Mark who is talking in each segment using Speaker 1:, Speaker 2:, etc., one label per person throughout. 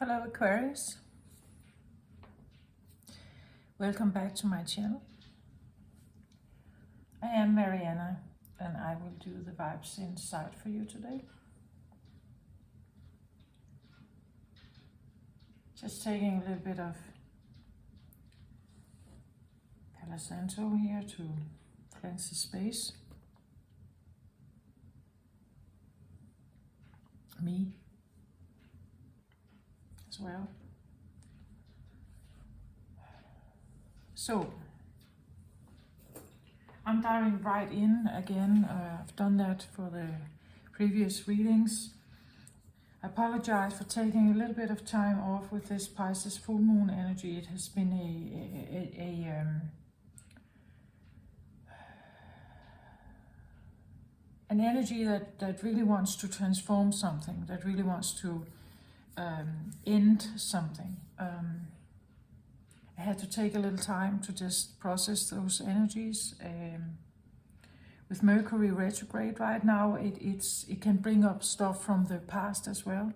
Speaker 1: Hello Aquarius, welcome back to my channel. I am Mariana and I will do the vibes inside for you today. Just taking a little bit of Palo Santo here to cleanse the space. Me as well. So I'm diving right in again. I've done that for the previous readings. I apologize for taking a little bit of time off with this Pisces full moon energy. It has been an energy that really wants to transform something, that really wants to end something. I had to take a little time to just process those energies. With Mercury retrograde right now, it can bring up stuff from the past as well.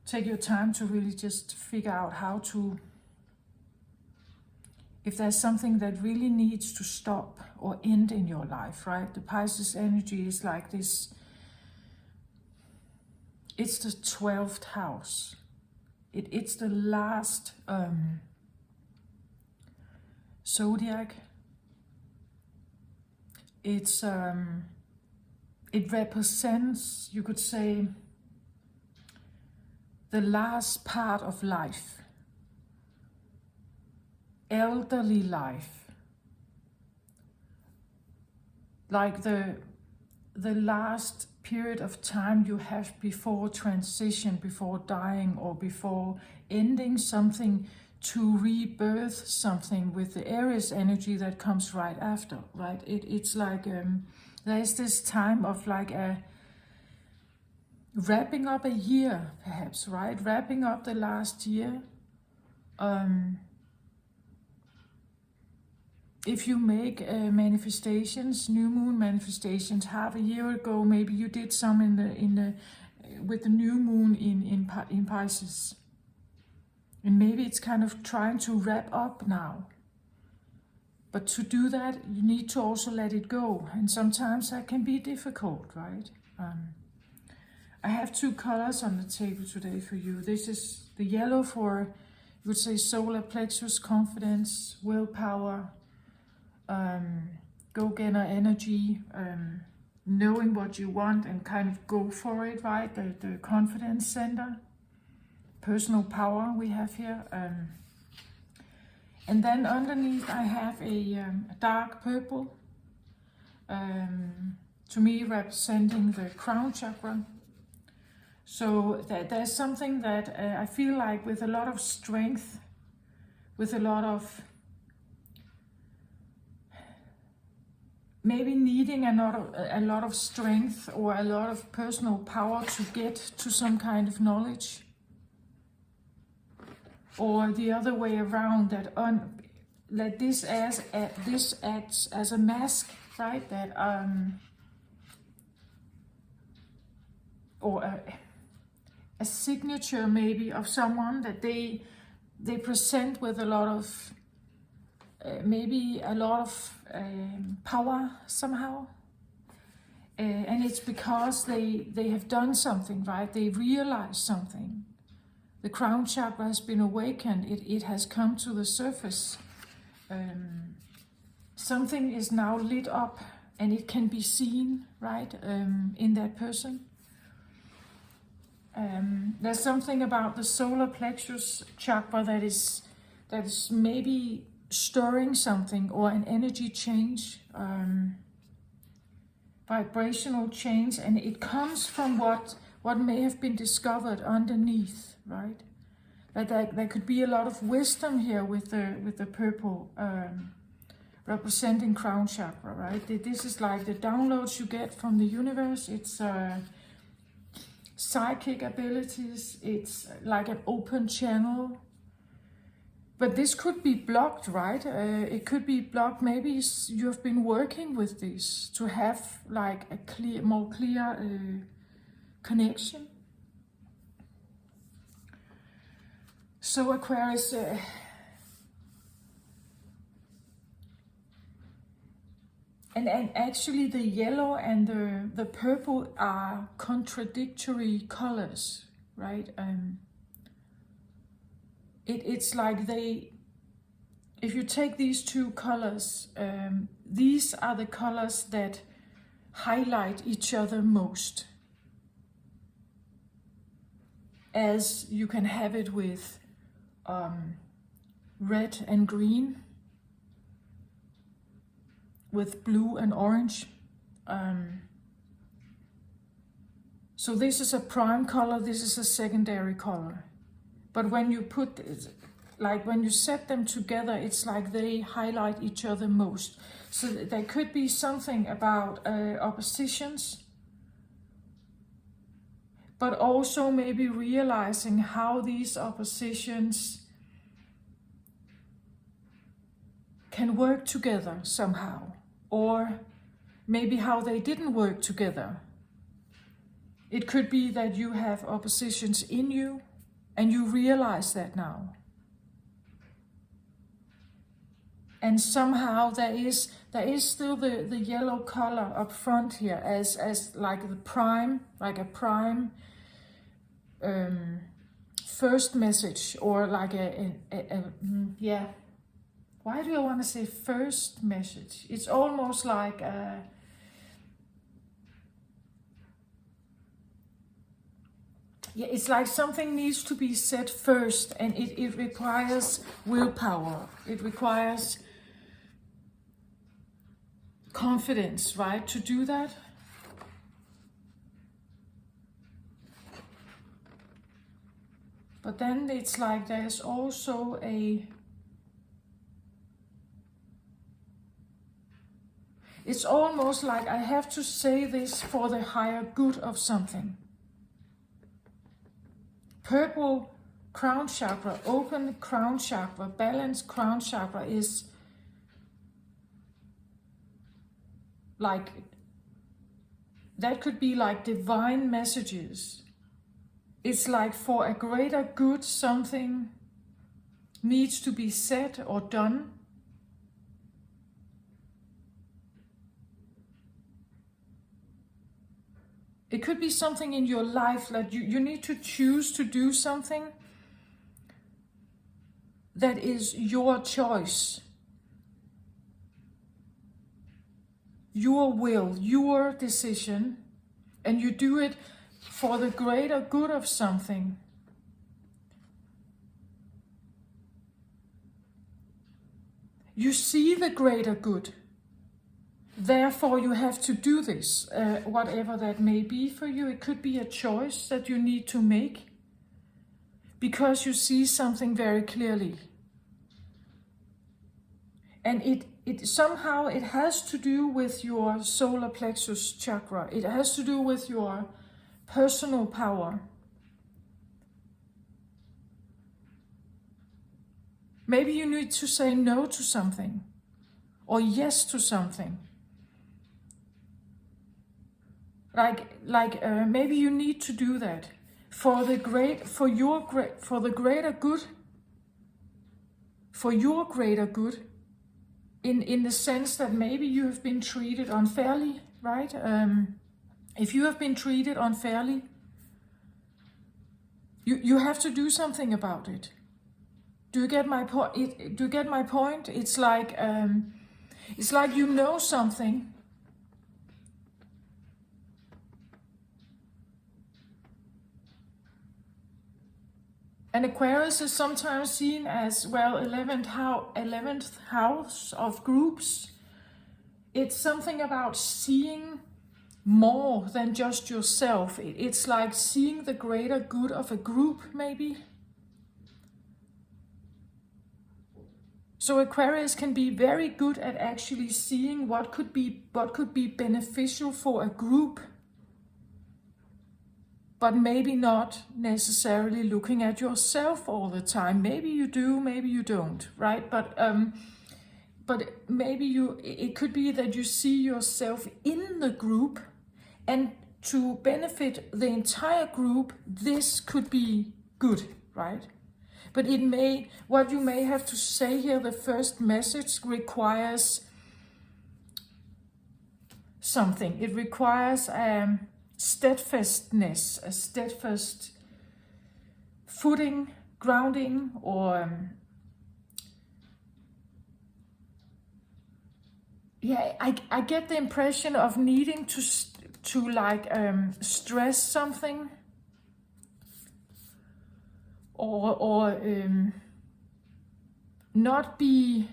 Speaker 1: Take your time to really just figure out how to, if there's something that really needs to stop or end in your life, right? The Pisces energy is like this. It's the 12th house. It's the last zodiac. It represents, you could say, the last part of life, elderly life, like the last period of time you have before transition, before dying, or before ending something to rebirth something with the Aries energy that comes right after, right? It's like there's this time of like a wrapping up a year, perhaps, right? Wrapping up the last year. If you make manifestations, new moon manifestations, half a year ago, maybe you did some with the new moon in Pisces. And maybe it's kind of trying to wrap up now. But to do that, you need to also let it go. And sometimes that can be difficult, right? I have two colors on the table today for you. This is the yellow for, you would say, solar plexus, confidence, willpower, go-getter energy, knowing what you want and kind of go for it, right? The confidence center. Personal power we have here, and then underneath I have a dark purple, to me representing the crown chakra. So there's something that I feel like with a lot of strength, with a lot of maybe needing a lot of strength or a lot of personal power to get to some kind of knowledge. Or the other way around, that this acts as a mask, right? That or a signature maybe of someone that they present with a lot of maybe a lot of power somehow, and it's because they have done something, right? They realized something. The crown chakra has been awakened. It has come to the surface. Something is now lit up and it can be seen, right, in that person. There's something about the solar plexus chakra that is maybe stirring something, or an energy change, vibrational change, and it comes from what may have been discovered underneath, right? That there could be a lot of wisdom here with the purple, representing crown chakra, right? This is like the downloads you get from the universe. It's psychic abilities. It's like an open channel. But this could be blocked, right? It could be blocked. Maybe you have been working with this to have like a more clear connection. So Aquarius, and actually the yellow and the purple are contradictory colors, right? It's like if you take these two colors, these are the colors that highlight each other most, as you can have it with red and green, with blue and orange. So this is a prime color, this is a secondary color. But when you put, like when you set them together, it's like they highlight each other most. So there could be something about oppositions, but also maybe realizing how these oppositions can work together somehow, or maybe how they didn't work together. It could be that you have oppositions in you and you realize that now. And somehow there is still the yellow color up front here as like the prime, like a prime first message, or like yeah. Why do I want to say first message? It's almost like yeah, it's like something needs to be said first, and it requires willpower. It requires confidence, right, to do that. But then it's like there's also it's almost like I have to say this for the higher good of something. Purple crown chakra, open crown chakra, balanced crown chakra is like, that could be like divine messages. It's like for a greater good, something needs to be said or done. It could be something in your life that you need to choose to do something that is your choice, your will, your decision, and you do it for the greater good of something. You see the greater good. Therefore, you have to do this, whatever that may be for you. It could be a choice that you need to make because you see something very clearly. And it somehow it has to do with your solar plexus chakra. It has to do with your personal power. Maybe you need to say no to something or yes to something. Maybe you need to do that for the greater good, for your greater good, in the sense that maybe you have been treated unfairly, right? If you have been treated unfairly, you have to do something about it. Do you get my point? Do you get my point? It's like you know something. And Aquarius is sometimes seen as, well, 11th house of groups. It's something about seeing more than just yourself. It's like seeing the greater good of a group, maybe. So Aquarius can be very good at actually seeing what could be beneficial for a group, but maybe not necessarily looking at yourself all the time. Maybe you do, maybe you don't, right? But maybe it could be that you see yourself in the group, and to benefit the entire group, this could be good, right? But what you may have to say here, the first message requires something. It requires steadfastness, a steadfast footing, grounding, or yeah, I get the impression of needing to like stress something, or not be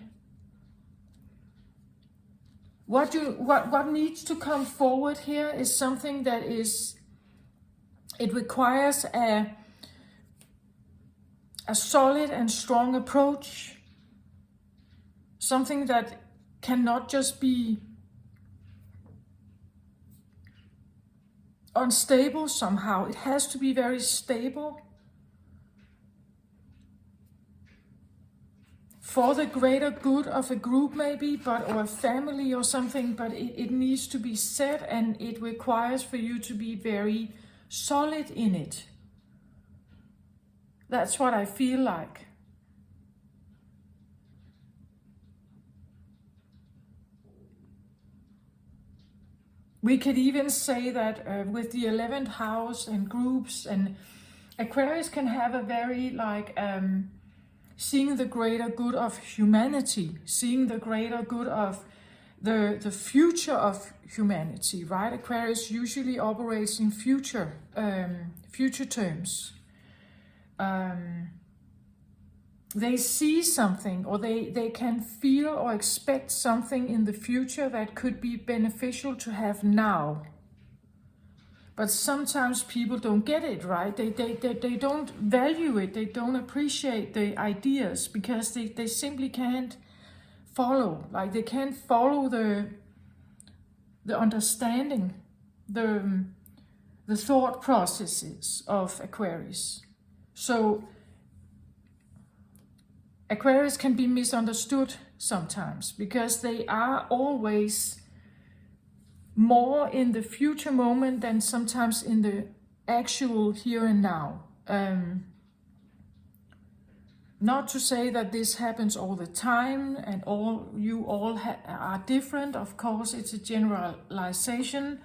Speaker 1: what needs to come forward here is something that it requires a solid and strong approach, something that cannot just be unstable somehow. It has to be very stable for the greater good of a group maybe, or a family or something, but it needs to be set, and it requires for you to be very solid in it. That's what I feel like. We could even say that with the 11th house and groups, and Aquarius can have a very like seeing the greater good of humanity, seeing the greater good of the future of humanity, right? Aquarius usually operates in future terms. They see something, or they can feel or expect something in the future that could be beneficial to have now. But sometimes people don't get it, right? They don't value it, they don't appreciate the ideas, because they simply can't follow. Like they can't follow the understanding, the thought processes of Aquarius. So Aquarius can be misunderstood sometimes, because they are always more in the future moment than sometimes in the actual here and now. Not to say that this happens all the time and you all are different. Of course, it's a generalization.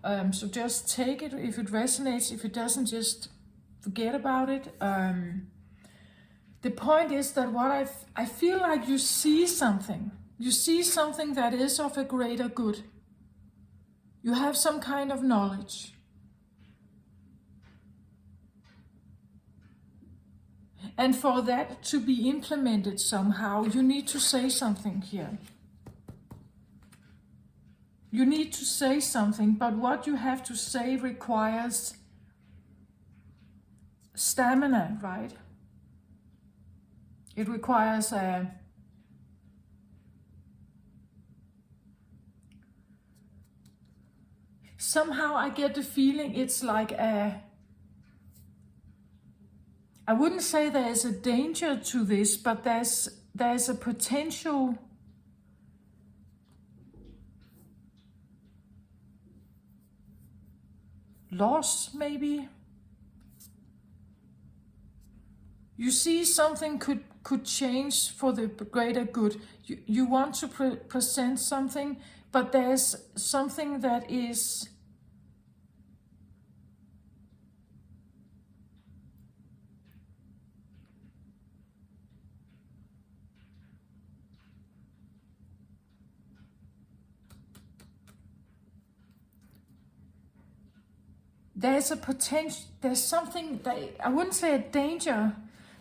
Speaker 1: So just take it if it resonates. If it doesn't, just forget about it. The point is that I feel like you see something. You see something that is of a greater good. You have some kind of knowledge. And for that to be implemented somehow, you need to say something here. You need to say something, but what you have to say requires stamina, right? It requires somehow I get the feeling it's like I wouldn't say there's a danger to this, but there's a potential loss, maybe. You see something could change for the greater good. You want to present something, but there's something that is there's a potential, there's something that, I wouldn't say a danger,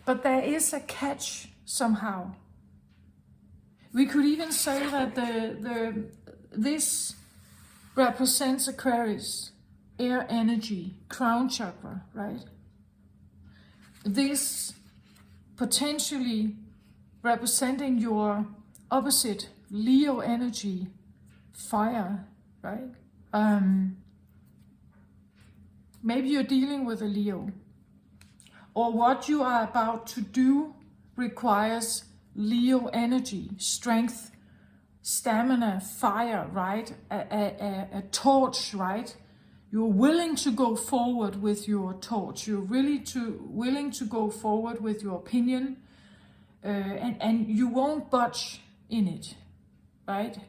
Speaker 1: but there is a catch somehow. We could even say that this represents Aquarius, air energy, crown chakra, right? This potentially representing your opposite, Leo energy, fire, right? Maybe you're dealing with a Leo, or what you are about to do requires Leo energy, strength, stamina, fire, right? A torch, right? You're willing to go forward with your thoughts. You're really willing to go forward with your opinion, and you won't budge in it, right?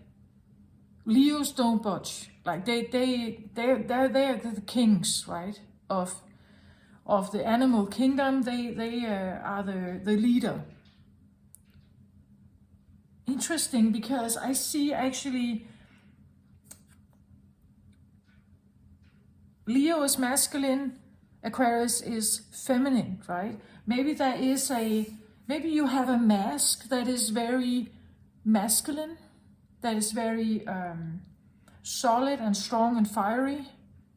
Speaker 1: Leos don't budge. Like they're the kings, right? Of the animal kingdom. They are the leader. Interesting, because I see actually Leo is masculine, Aquarius is feminine, right? Maybe maybe you have a mask that is very masculine, that is very solid and strong and fiery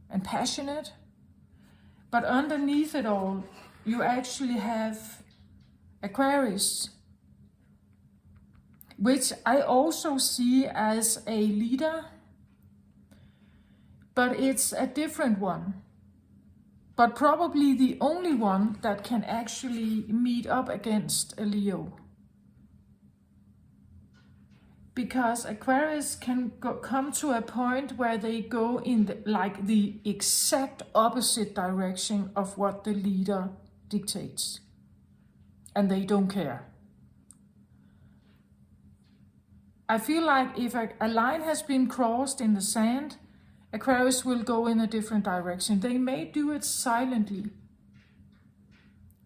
Speaker 1: and passionate. But underneath it all, you actually have Aquarius, which I also see as a leader, but it's a different one. But probably the only one that can actually meet up against a Leo. Because Aquarius can come to a point where they go in the exact opposite direction of what the leader dictates. And they don't care. I feel like if a line has been crossed in the sand, Aquarius will go in a different direction. They may do it silently,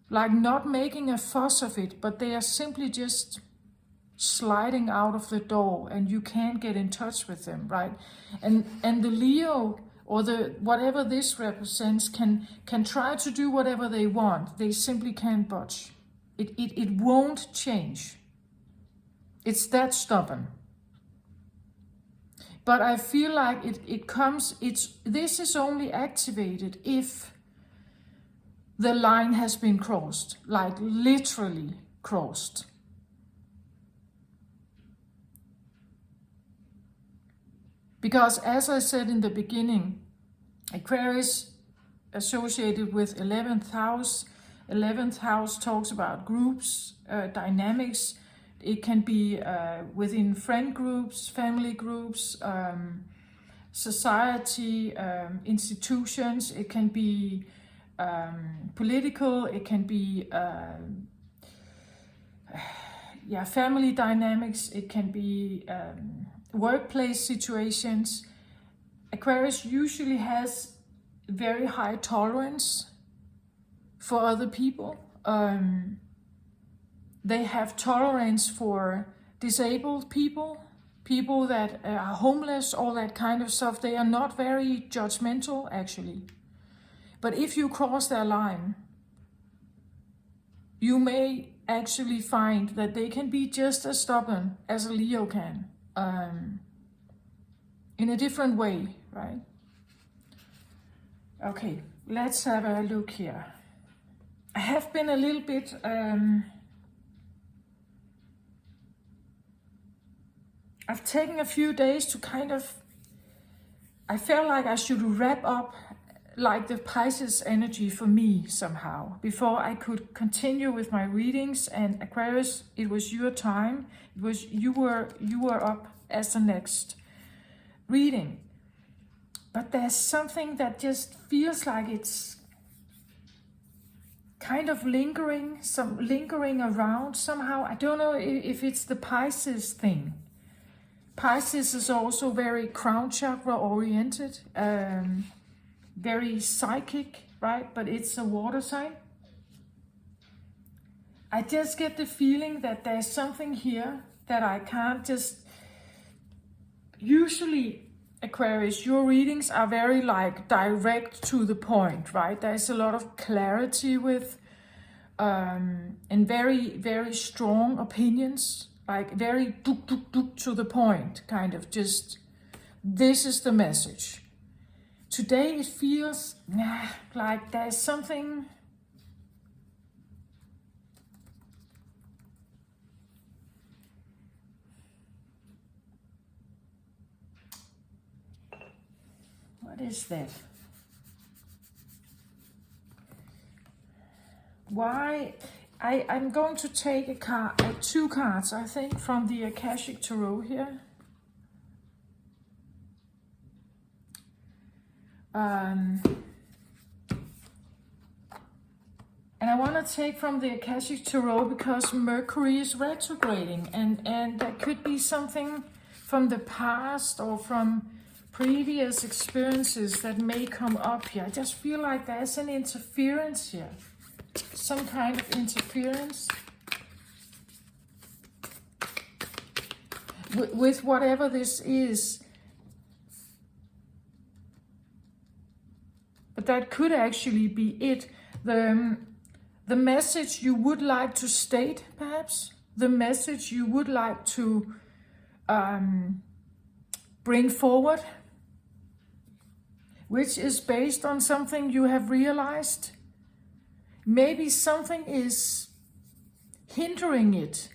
Speaker 1: like not making a fuss of it, but they are simply just sliding out of the door and you can't get in touch with them, right? And the Leo, or the whatever this represents, can try to do whatever they want. They simply can't budge. It won't change. It's that stubborn. But I feel like this is only activated if the line has been crossed, like literally crossed. Because as I said in the beginning, Aquarius associated with 11th house. 11th house talks about groups, dynamics. It can be within friend groups, family groups, society, institutions. It can be political. It can be family dynamics. It can be workplace situations. Aquarius usually has very high tolerance for other people. They have tolerance for disabled people, people that are homeless, all that kind of stuff. They are not very judgmental, actually. But if you cross their line, you may actually find that they can be just as stubborn as a Leo can, in a different way, right? Okay, let's have a look here. I have been a little bit I've taken a few days to I felt like I should wrap up like the Pisces energy for me somehow before I could continue with my readings. And Aquarius, it was your time. You were up as the next reading. But there's something that just feels like it's kind of lingering around somehow. I don't know if it's the Pisces thing. Pisces is also very crown chakra oriented, very psychic, right? But it's a water sign. I just get the feeling that there's something here that I can't just... Usually, Aquarius, your readings are very like direct to the point, right? There's a lot of clarity with, and very, very strong opinions. Like very to the point, kind of just, this is the message. Today it feels like there's something... What is that? Why? I'm going to take two cards, I think, from the Akashic Tarot here. Um, and I want to take from the Akashic Tarot because Mercury is retrograding, and that could be something from the past or from previous experiences that may come up here. I just feel like there's an interference here, some kind of interference with whatever this is. But that could actually be it. The message you would like to state, perhaps. The message you would like to bring forward, which is based on something you have realized. Maybe something is hindering it.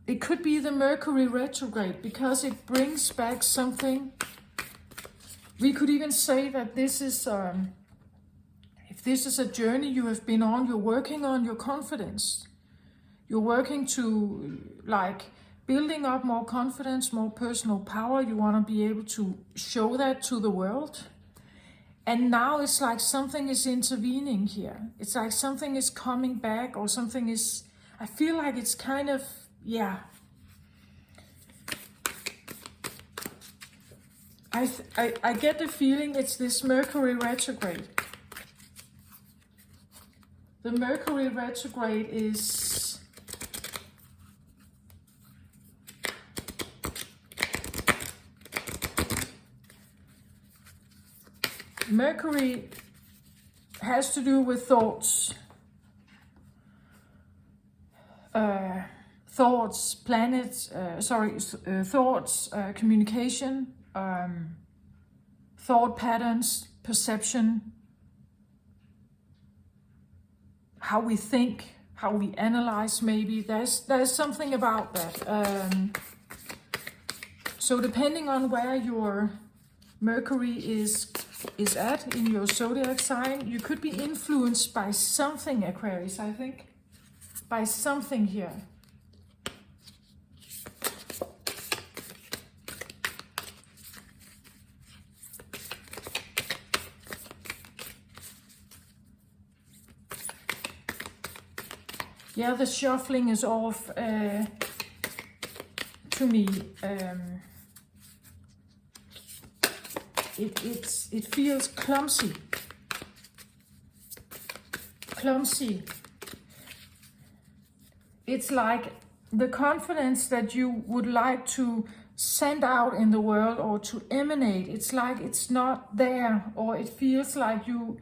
Speaker 1: It could be the Mercury retrograde because it brings back something. We could even say that this is, if this is a journey you have been on, you're working on your confidence. You're working to, like, building up more confidence, more personal power. You want to be able to show that to the world. And now it's like something is intervening here. It's like something is coming back, or something is, I feel like it's kind of, yeah. I get the feeling it's this Mercury retrograde. The Mercury retrograde is Mercury has to do with thoughts. Thoughts, planets, thoughts, communication, thought patterns, perception, how we think, how we analyze. Maybe there's something about that. So depending on where your Mercury is at in your zodiac sign, you could be influenced by something, Aquarius, I think. By something here. Yeah, the shuffling is off to me. It feels clumsy. Clumsy. It's like the confidence that you would like to send out in the world or to emanate. It's like it's not there, or it feels like you,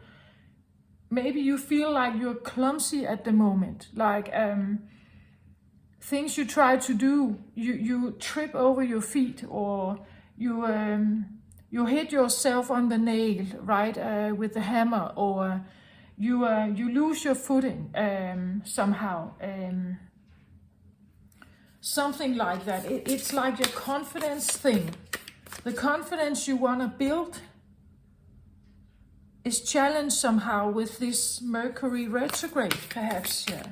Speaker 1: maybe you feel like you're clumsy at the moment. Like things you try to do, you trip over your feet, or you hit yourself on the nail, right, with the hammer, or you lose your footing somehow. Something like that. It's like your confidence thing. The confidence you want to build is challenged somehow with this Mercury retrograde, perhaps. Yeah.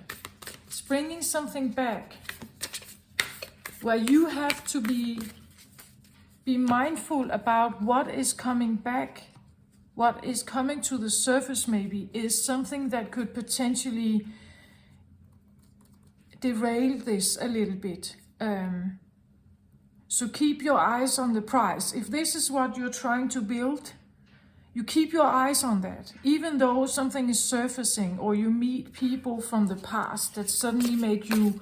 Speaker 1: It's bringing something back where you have to be mindful about what is coming back, what is coming to the surface. Maybe is something that could potentially derail this a little bit. So keep your eyes on the prize. If this is what you're trying to build, you keep your eyes on that. Even though something is surfacing, or you meet people from the past that suddenly make you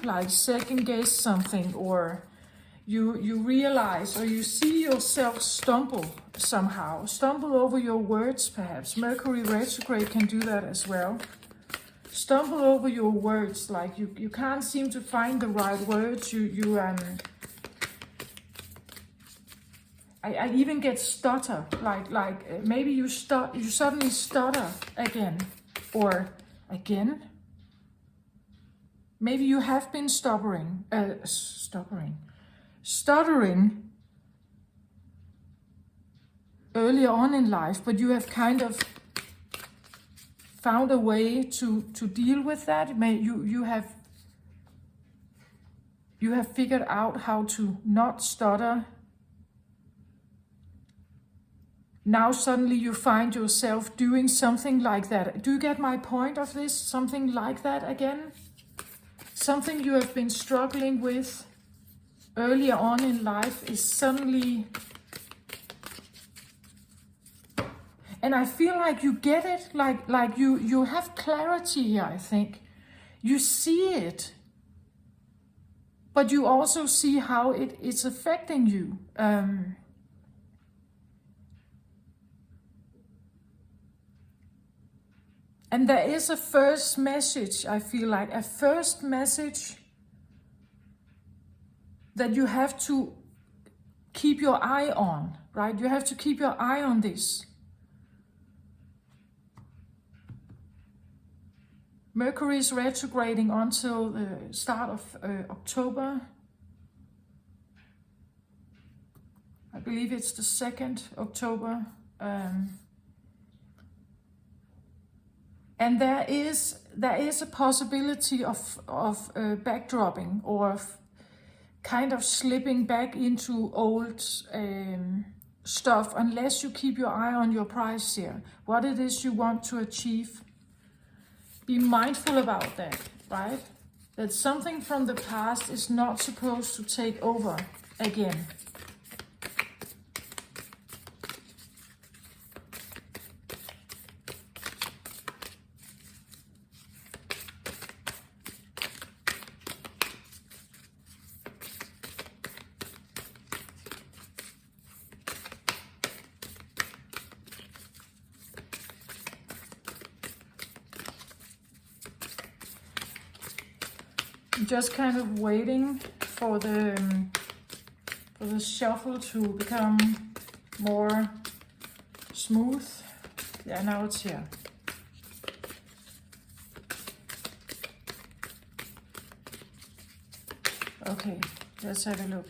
Speaker 1: like second guess something, or you realize, or you see yourself stumble somehow, stumble over your words perhaps. Mercury retrograde can do that as well. Stumble over your words, like you can't seem to find the right words. I even get stutter, like maybe you suddenly stutter again, or again. Maybe you have been stuttering earlier on in life, but you have kind of found a way to deal with that. You have figured out how to not stutter now suddenly you find yourself doing something like that. Do you get my point of this? Something like that again? Something you have been struggling with earlier on in life is suddenly... And I feel like you get it, like you have clarity here, I think. You see it, but you also see how it's affecting you. And there is a first message, I feel like, a first message that you have to keep your eye on, right? You have to keep your eye on this. Mercury is retrograding until the start of October. I believe it's the 2nd October. And there is a possibility of backdropping, or of kind of slipping back into old stuff, unless you keep your eye on your price here. What it is you want to achieve. Be mindful about that, right? That something from the past is not supposed to take over again. Just kind of waiting for the shuffle to become more smooth. Yeah, now it's here. Okay, let's have a look.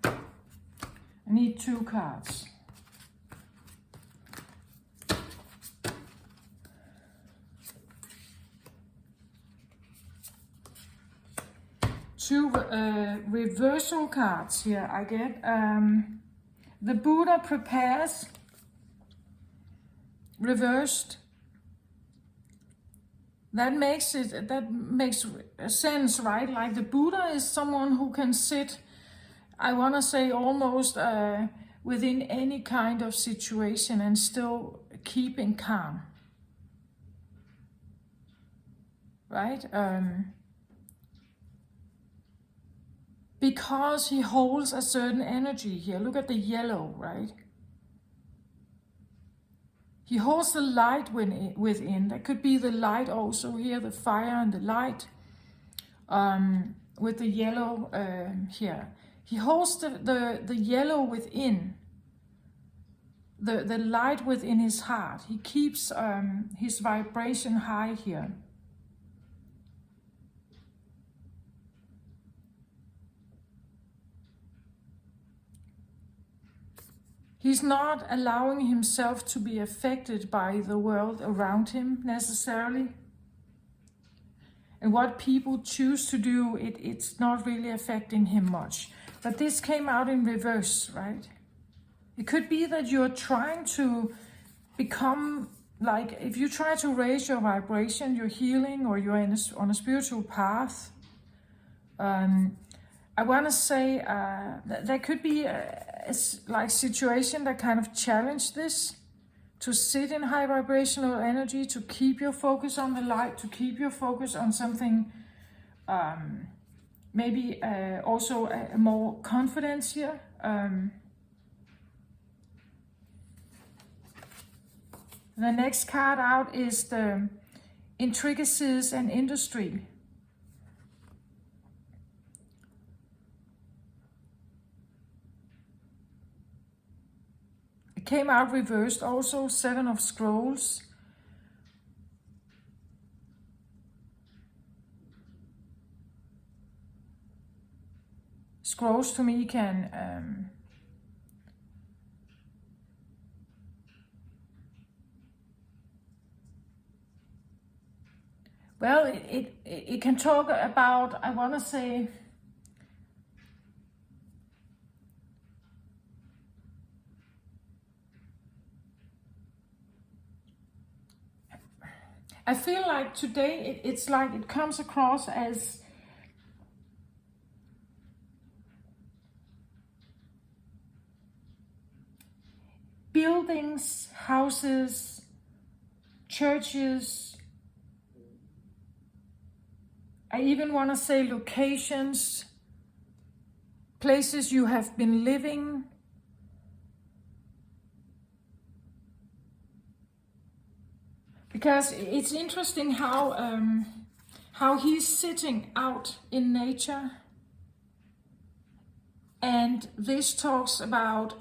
Speaker 1: I need 2 cards. Two reversal cards here I get. The Buddha prepares, reversed. That makes sense, right? Like the Buddha is someone who can sit, I want to say, almost within any kind of situation and still keeping calm, right? Because he holds a certain energy here. Look at the yellow, right? He holds the light within. That could be the light also here, the fire and the light. With the yellow here. He holds the yellow within. The light within his heart. He keeps his vibration high here. He's not allowing himself to be affected by the world around him necessarily. And what people choose to do, it's not really affecting him much. But this came out in reverse, right? It could be that you're trying to become, like, if you try to raise your vibration, you're healing, or you're on a spiritual path. I want to say there could be a situation that kind of challenge this, to sit in high vibrational energy, to keep your focus on the light, to keep your focus on something, maybe also a more confidence here. The next card out is the intricacies and industry. Came out reversed also, 7 of Scrolls. Scrolls to me can well, it can talk about, I want to say, I feel like today it's like it comes across as buildings, houses, churches. I even want to say locations, places you have been living. Because it's interesting how he's sitting out in nature. And this talks about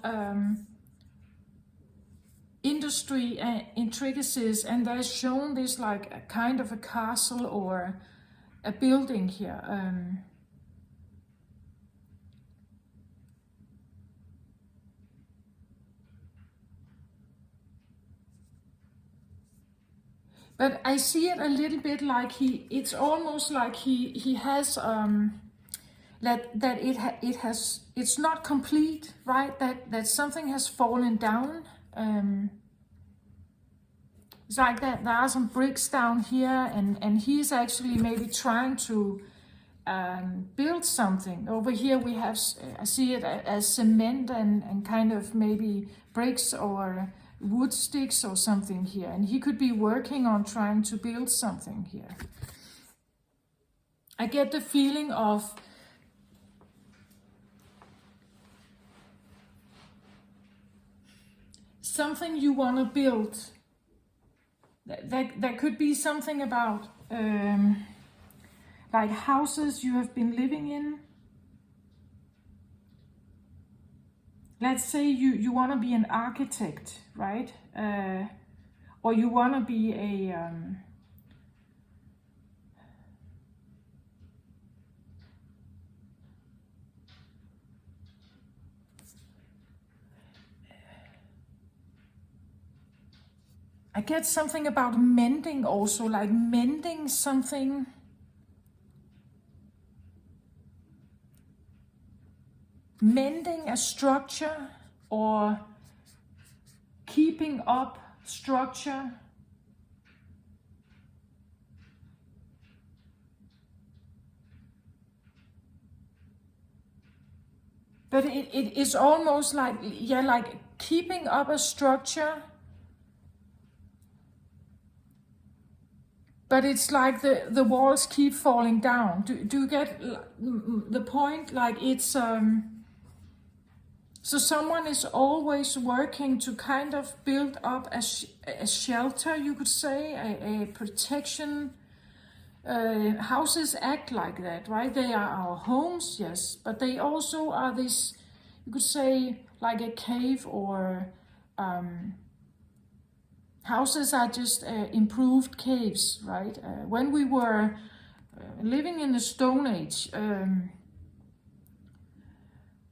Speaker 1: industry and intricacies, and there's shown this like a kind of a castle or a building here. But I see it a little bit like it's almost like he has it's not complete, right? That something has fallen down. It's like that there are some bricks down here, and he's actually maybe trying to build something. Over here we have, I see it as cement and kind of maybe bricks or wood sticks or something here. And he could be working on trying to build something here. I get the feeling of something you want to build. That could be something about like houses you have been living in. Let's say you want to be an architect, right? Or you want to be a I get something about mending also, like mending something. Mending a structure or keeping up structure. But it is almost like, yeah, like keeping up a structure. But it's like the walls keep falling down. Do you get the point? Like it's so someone is always working to kind of build up a shelter, you could say, a protection. Houses act like that, right? They are our homes, yes, but they also are this, you could say, like a cave, or houses are just improved caves, right? When we were living in the Stone Age,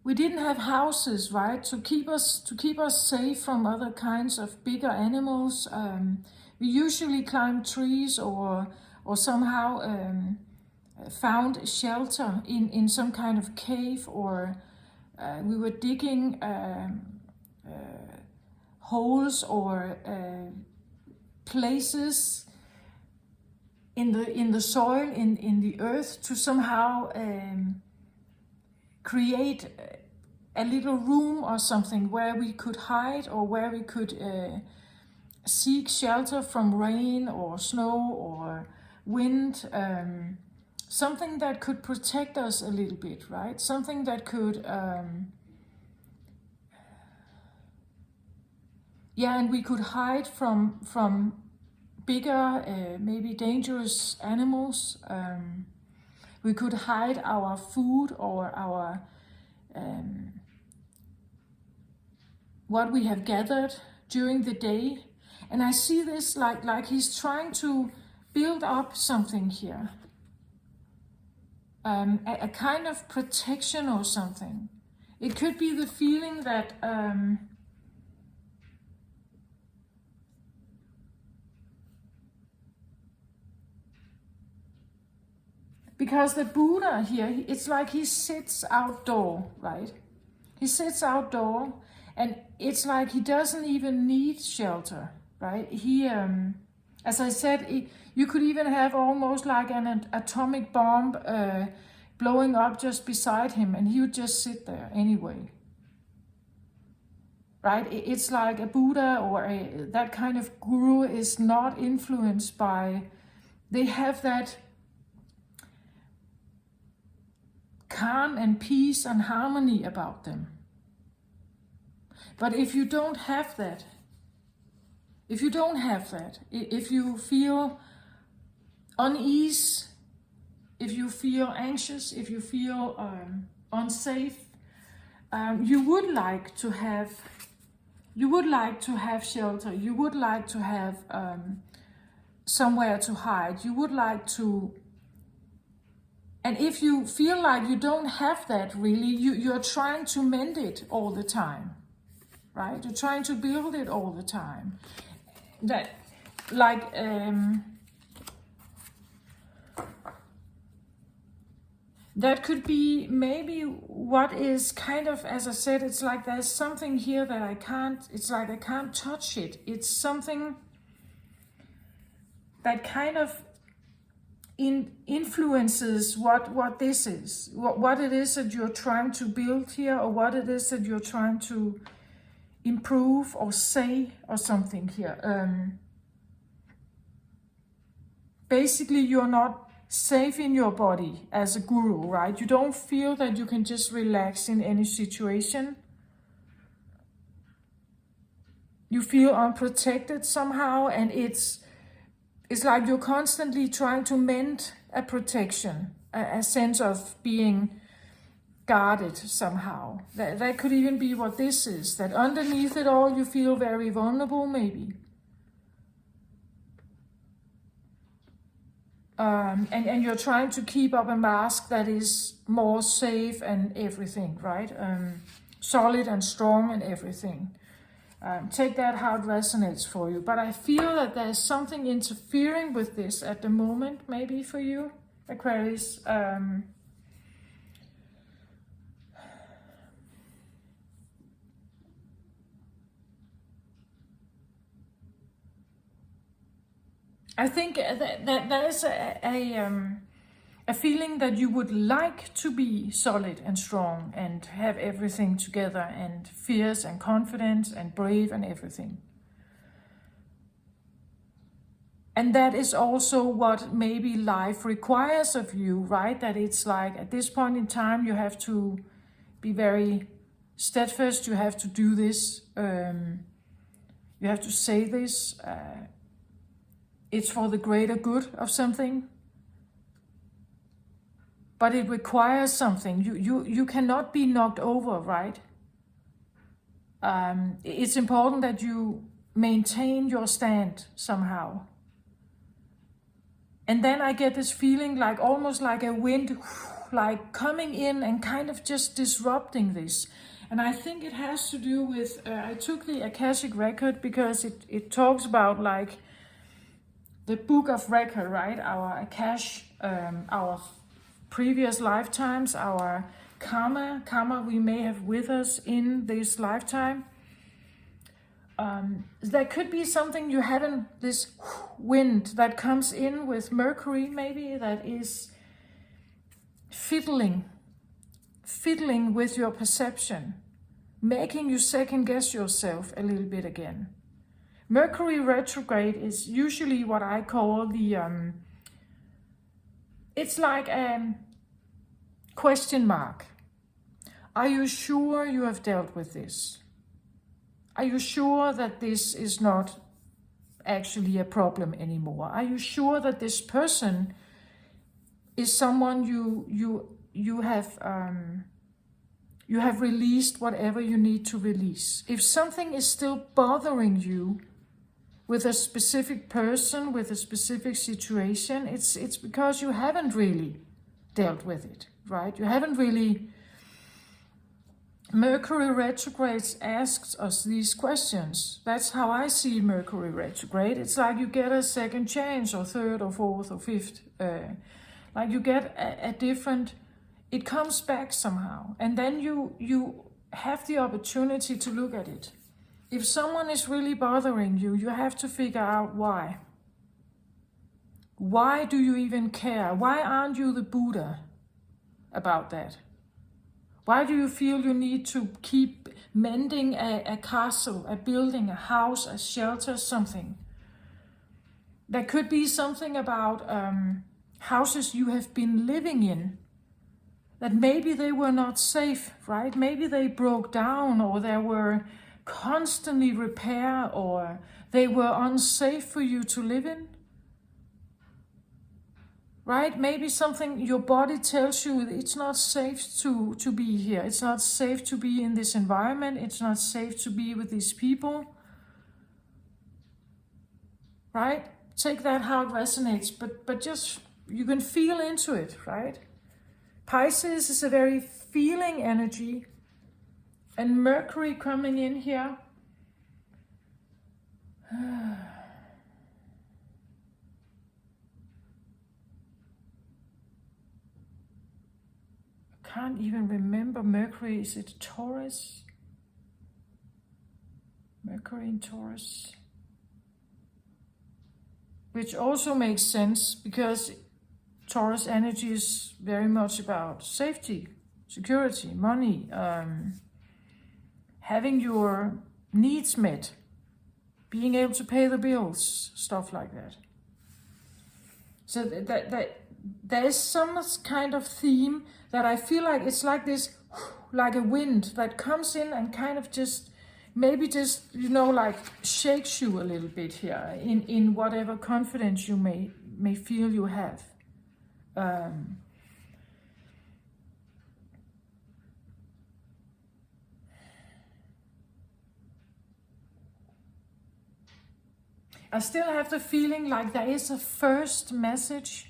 Speaker 1: we didn't have houses, right, to keep us safe from other kinds of bigger animals. We usually climbed trees or somehow found shelter in some kind of cave, or we were digging holes or places in the soil, in the earth, to somehow create a little room or something where we could hide, or where we could seek shelter from rain or snow or wind. Something that could protect us a little bit, right? Something that could yeah, and we could hide from bigger, maybe dangerous animals. We could hide our food or our what we have gathered during the day. And I see this like he's trying to build up something here, a kind of protection or something. It could be the feeling that because the Buddha here, it's like he sits outdoor, right? He sits outdoor, and it's like he doesn't even need shelter, right? As I said, you could even have almost like an atomic bomb blowing up just beside him, and he would just sit there anyway. Right? It's like a Buddha or that kind of guru is not influenced by, they have that calm and peace and harmony about them. But if you don't have that, if you feel unease, if you feel anxious, if you feel unsafe, you would like to have shelter, you would like to have somewhere to hide, you would like to, and if you feel like you don't have that really, you're trying to mend it all the time, right? You're trying to build it all the time. That, like, that could be maybe what is kind of, as I said, it's like there's something here that I can't, it's like I can't touch it. It's something that kind of influences what this is, what it is that you're trying to build here, or what it is that you're trying to improve or say or something here. Basically, you're not safe in your body as a guru, right? You don't feel that you can just relax in any situation. You feel unprotected somehow, and it's like you're constantly trying to mend a protection, a sense of being guarded somehow. That could even be what this is, that underneath it all you feel very vulnerable maybe. And you're trying to keep up a mask that is more safe and everything, right? Solid and strong and everything. Take that how it resonates for you. But I feel that there's something interfering with this at the moment, maybe for you, Aquarius. I think that there is a feeling that you would like to be solid and strong and have everything together and fierce and confident and brave and everything. And that is also what maybe life requires of you, right? That it's like at this point in time you have to be very steadfast, you have to do this, you have to say this, it's for the greater good of something. But it requires something. You cannot be knocked over, right? It's important that you maintain your stand somehow. And then I get this feeling like almost like a wind, like coming in and kind of just disrupting this. And I think it has to do with, I took the Akashic record because it talks about like the book of record, right? Our Akash, our previous lifetimes, our karma we may have with us in this lifetime. There could be something you haven't, this wind that comes in with Mercury maybe, that is fiddling with your perception, making you second guess yourself a little bit again. Mercury retrograde is usually what I call the, it's like a question mark. Are you sure you have dealt with this? Are you sure that this is not actually a problem anymore? Are you sure that this person is someone you have released whatever you need to release? If something is still bothering you with a specific person, with a specific situation, it's because you haven't really dealt with it, right? You haven't really. Mercury retrograde asks us these questions. That's how I see Mercury retrograde. It's like you get a second chance, or third, or fourth, or fifth. Like you get a different, it comes back somehow. And then you have the opportunity to look at it. If someone is really bothering you, you have to figure out why. Why do you even care? Why aren't you the Buddha about that? Why do you feel you need to keep mending a castle, a building, a house, a shelter, something? There could be something about houses you have been living in, that maybe they were not safe, right? Maybe they broke down, or there were constantly repair, or they were unsafe for you to live in. Right? Maybe something your body tells you it's not safe to be here. It's not safe to be in this environment. It's not safe to be with these people. Right? Take that how it resonates, but just, you can feel into it, right? Pisces is a very feeling energy, and Mercury coming in here. Can't even remember. Mercury, is it Taurus? Mercury in Taurus. Which also makes sense, because Taurus energy is very much about safety, security, money, having your needs met, being able to pay the bills, stuff like that. So that there is some kind of theme that I feel like it's like this, like a wind that comes in and kind of just, maybe just, you know, like shakes you a little bit here in whatever confidence you may feel you have. I still have the feeling like there is a first message.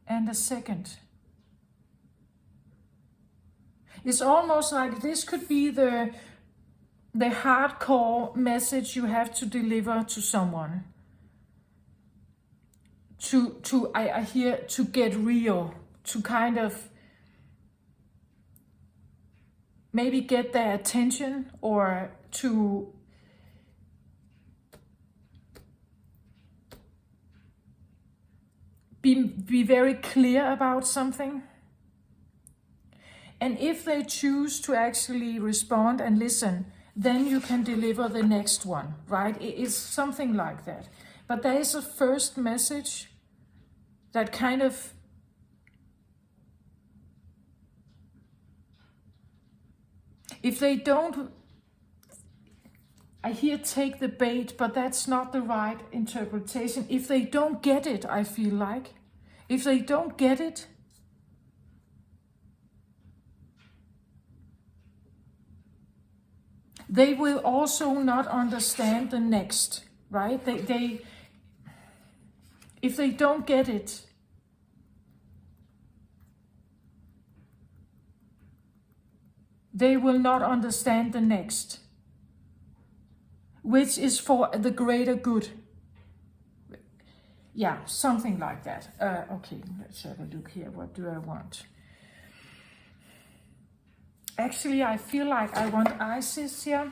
Speaker 1: And a second. It's almost like this could be the hardcore message you have to deliver to someone. I hear, to get real, to kind of maybe get their attention, or to be very clear about something. And if they choose to actually respond and listen, then you can deliver the next one, right? It's something like that. But there is a first message that kind of, if they don't, I hear take the bait, but that's not the right interpretation. If they don't get it, I feel like, if they don't get it, they will also not understand the next, right? If they don't get it, they will not understand the next, which is for the greater good. Yeah, something like that. Okay, let's have a look here. What do I want? Actually, I feel like I want Isis here.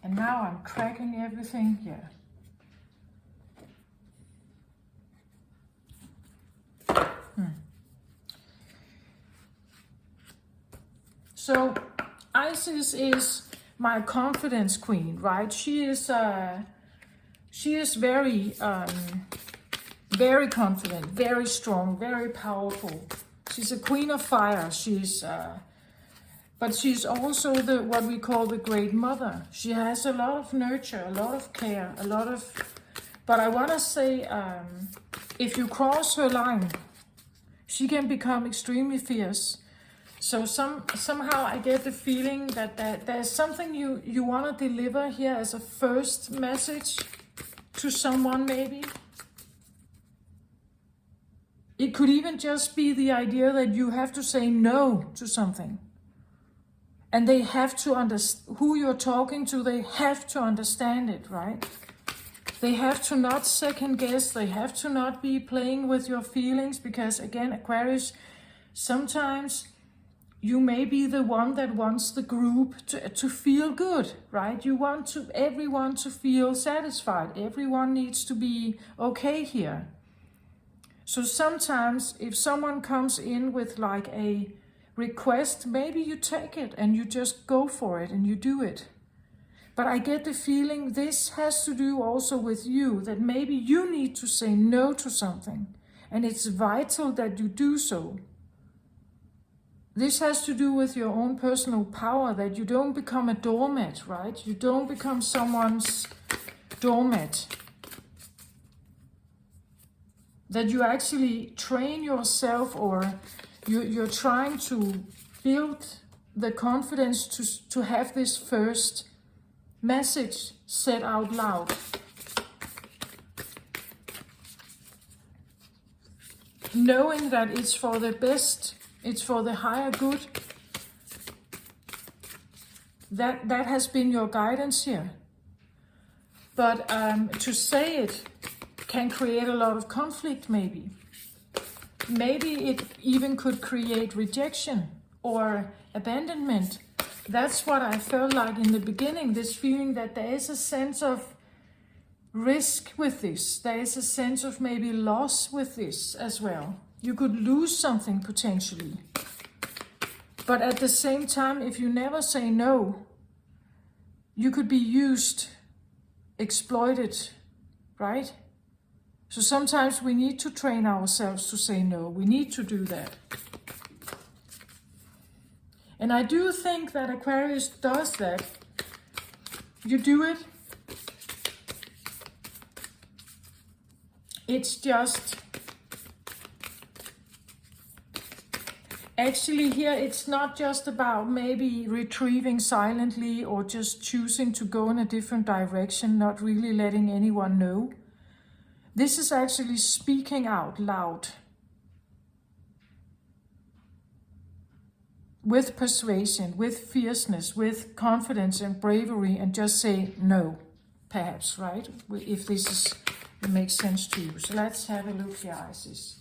Speaker 1: And now I'm cracking everything here. So Isis is my confidence queen, right? She is very very confident, very strong, very powerful. She's a queen of fire. But she's also what we call the great mother. She has a lot of nurture, a lot of care, a lot of. But I want to say, if you cross her line, she can become extremely fierce. So somehow I get the feeling that there's something you want to deliver here as a first message to someone, maybe. It could even just be the idea that you have to say no to something. And they have to understand who you're talking to, they have to understand it, right? They have to not second guess, they have to not be playing with your feelings, because again, Aquarius, sometimes you may be the one that wants the group to feel good, right? You want everyone to feel satisfied. Everyone needs to be okay here. So sometimes if someone comes in with like a request, maybe you take it and you just go for it and you do it. But I get the feeling this has to do also with you, that maybe you need to say no to something. And it's vital that you do so. This has to do with your own personal power, that you don't become a doormat, right? You don't become someone's doormat. That you actually train yourself, or you're trying to build the confidence to have this first message said out loud. Knowing that it's for the best, it's for the higher good. That has been your guidance here. But to say it can create a lot of conflict maybe. Maybe it even could create rejection or abandonment. That's what I felt like in the beginning, this feeling that there is a sense of risk with this. There is a sense of maybe loss with this as well. You could lose something potentially. But at the same time, if you never say no, you could be used, exploited, right? So sometimes we need to train ourselves to say no. We need to do that. And I do think that Aquarius does that. You do it. It's just... Actually here it's not just about maybe retrieving silently or just choosing to go in a different direction, not really letting anyone know. This is actually speaking out loud. With persuasion, with fierceness, with confidence and bravery, and just say no, perhaps, right? If this makes sense to you. So let's have a look here, Isis.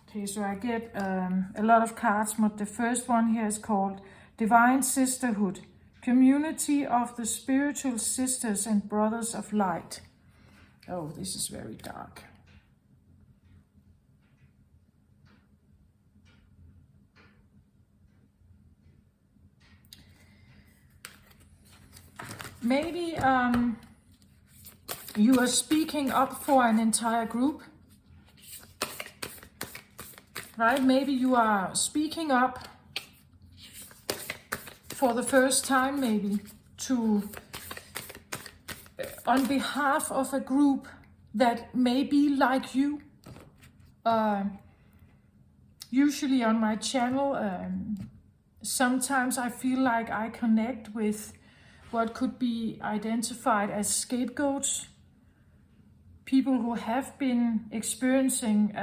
Speaker 1: Okay, so I get a lot of cards, but the first one here is called Divine Sisterhood, Community of the Spiritual Sisters and Brothers of Light. Oh, this is very dark. Maybe you are speaking up for an entire group. Right? Maybe you are speaking up for the first time, maybe, on behalf of a group that may be like you. Usually on my channel, sometimes I feel like I connect with what could be identified as scapegoats. People who have been experiencing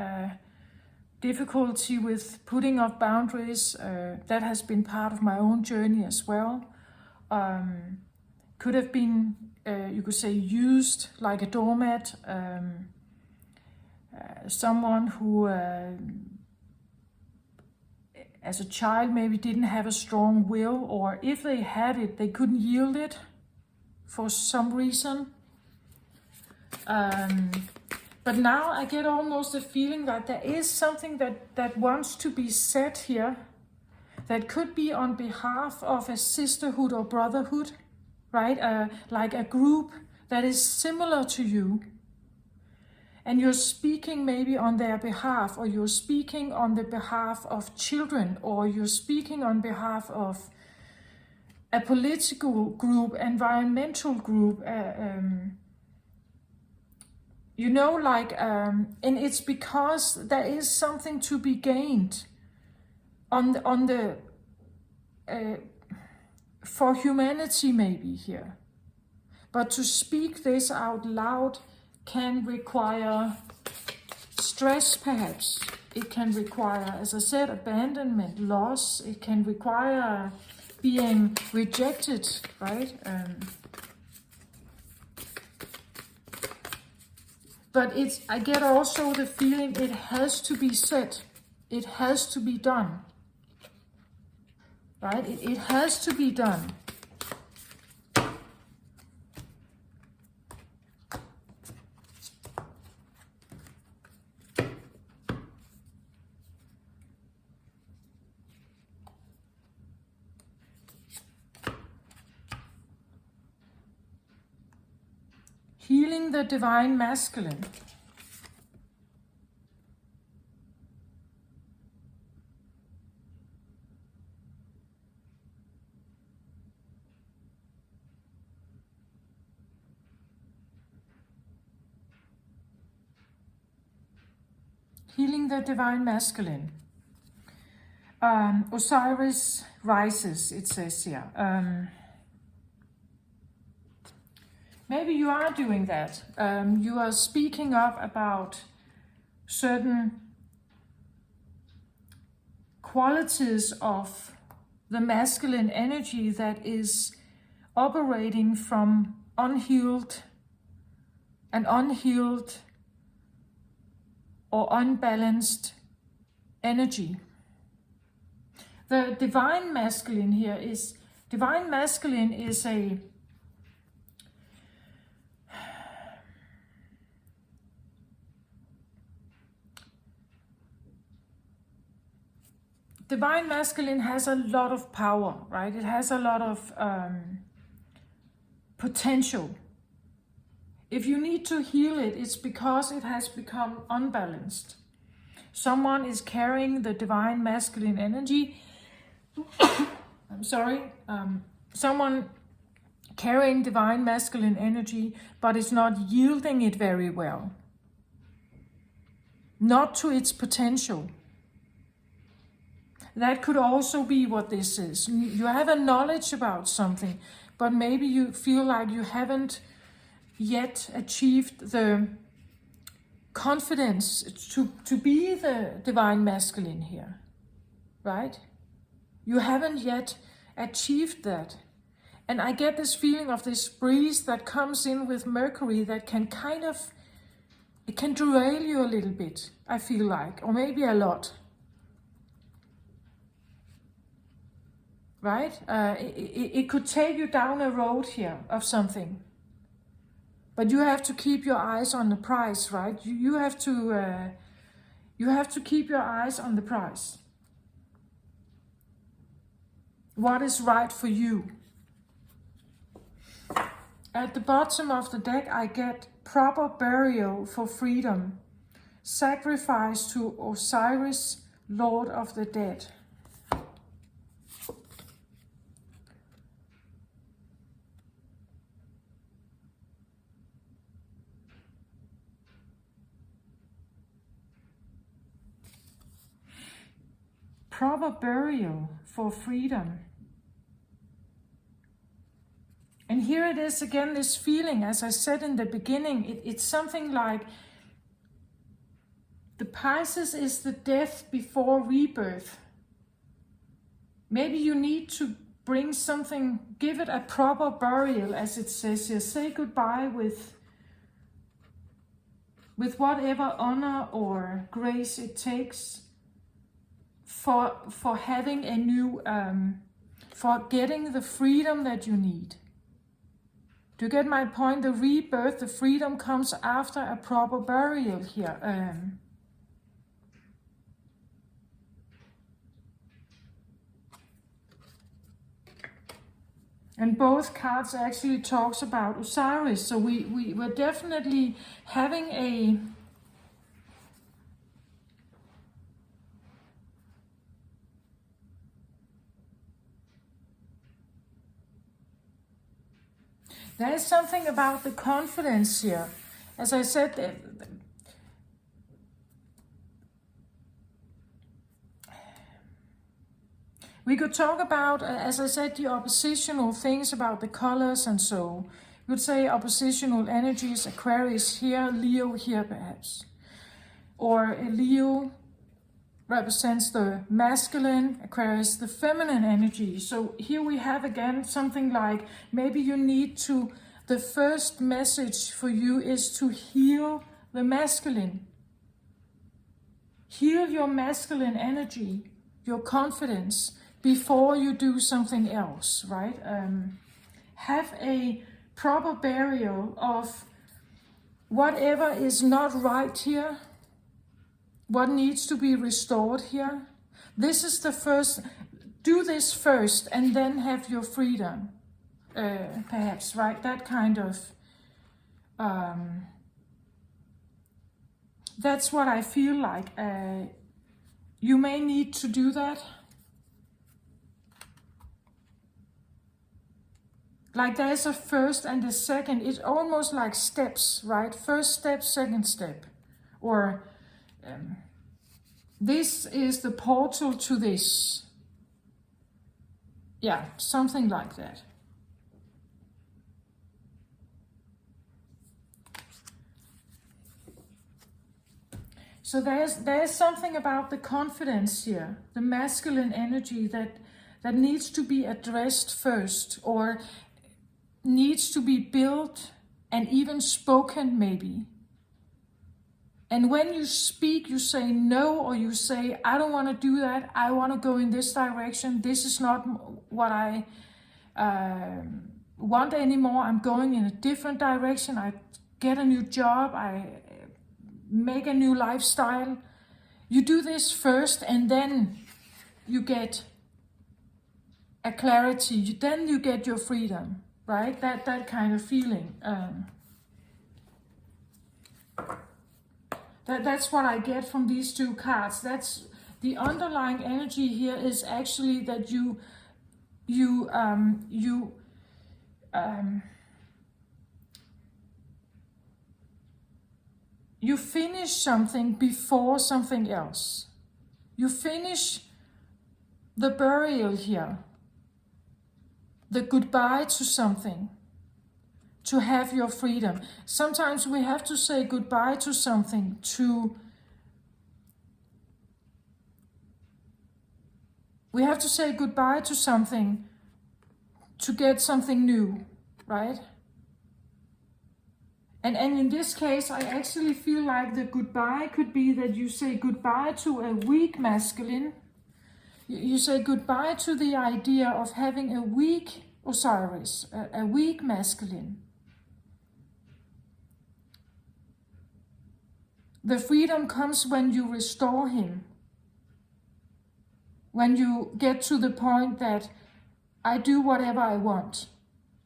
Speaker 1: difficulty with putting up boundaries. That has been part of my own journey as well. Could have been, you could say, used like a doormat. Someone who, as a child, maybe didn't have a strong will, or if they had it, they couldn't yield it for some reason. But now I get almost a feeling that there is something that wants to be said here, that could be on behalf of a sisterhood or brotherhood, right? Like a group that is similar to you. And you're speaking maybe on their behalf, or you're speaking on the behalf of children, or you're speaking on behalf of a political group, environmental group, you know, like, and it's because there is something to be gained for humanity maybe here. But to speak this out loud can require stress, perhaps. It can require, as I said, abandonment, loss. It can require being rejected, right? But I get also the feeling it has to be said. it has to be done. Right? It has to be done. Healing the divine masculine. Healing the divine masculine. Osiris rises, it says here. Maybe you are doing that. You are speaking up about certain qualities of the masculine energy that is operating from unhealed or unbalanced energy. The divine masculine here is, divine masculine is a divine masculine has a lot of power, right? It has a lot of potential. If you need to heal it, it's because it has become unbalanced. Someone is carrying the divine masculine energy. I'm sorry. Someone carrying divine masculine energy, but is not yielding it very well. Not to its potential. That could also be what this is. You have a knowledge about something, but maybe you feel like you haven't yet achieved the confidence to be the divine masculine here, right? You haven't yet achieved that. And I get this feeling of this breeze that comes in with Mercury that can kind of, it can derail you a little bit, I feel like, or maybe a lot. Right? It could take you down a road here of something. But you have to keep your eyes on the prize, right? You have to keep your eyes on the prize. What is right for you? At the bottom of the deck, I get proper burial for freedom. Sacrifice to Osiris, Lord of the Dead. Proper burial for freedom. And here it is again, this feeling, as I said in the beginning, it's something like the Pisces is the death before rebirth. Maybe you need to bring something, give it a proper burial, as it says here. Say goodbye with whatever honor or grace it takes for having a new, for getting the freedom that you need. Do you get my point? The rebirth, the freedom comes after a proper burial here. And both cards actually talks about Osiris. So we're definitely having a there is something about the confidence here. As I said, we could talk about, as I said, the oppositional things about the colors and so. We would say oppositional energies, Aquarius here, Leo here perhaps. Or Leo represents the masculine, Aquarius the feminine energy. So here we have again something like, maybe you need to, the first message for you is to heal the masculine. Heal your masculine energy, your confidence, before you do something else, right? Have a proper burial of whatever is not right here, what needs to be restored here. This is the first, do this first and then have your freedom, perhaps, right? That kind of, that's what I feel like. You may need to do that. Like there's a first and a second. It's almost like steps, right? First step, second step. Or this is the portal to this. Yeah, something like that. So there's something about the confidence here, the masculine energy that needs to be addressed first, or needs to be built and even spoken maybe. And when you speak, you say no, or you say, I don't want to do that, I want to go in this direction, this is not what I want anymore, I'm going in a different direction, I get a new job, I make a new lifestyle. You do this first and then you get a clarity, then you get your freedom, right? That kind of feeling. That's what I get from these two cards. That's the underlying energy here, is actually that you finish something before something else. You finish the burial here, the goodbye to something, to have your freedom. Sometimes we have to say goodbye to something we have to say goodbye to something to get something new, right? And in this case, I actually feel like the goodbye could be that you say goodbye to a weak masculine. You say goodbye to the idea of having a weak Osiris, a weak masculine. The freedom comes when you restore him. When you get to the point that I do whatever I want.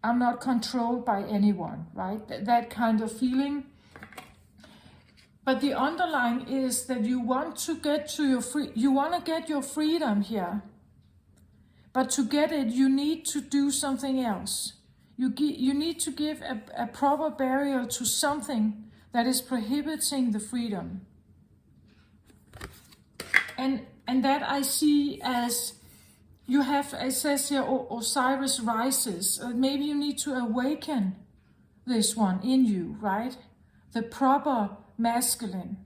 Speaker 1: I'm not controlled by anyone, right? That kind of feeling. But the underlying is that you want to get to you want to get your freedom here. But to get it, you need to do something else. You need to give a proper burial to something that is prohibiting the freedom. And that I see as, you have, it says here, Osiris rises. Maybe you need to awaken this one in you, right? The proper masculine.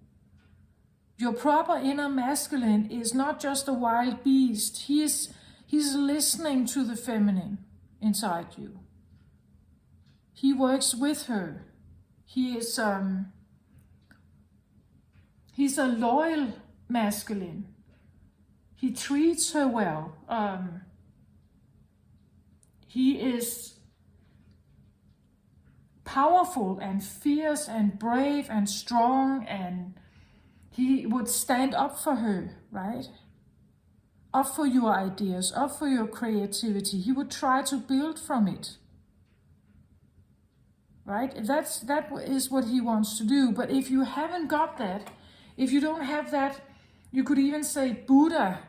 Speaker 1: Your proper inner masculine is not just a wild beast. He's listening to the feminine inside you. He works with her. He is he's a loyal masculine. He treats her well. He is powerful and fierce and brave and strong, and he would stand up for her, right? Up for your ideas, up for your creativity. He would try to build from it. Right? That is what he wants to do. But if you haven't got that, if you don't have that, you could even say Buddha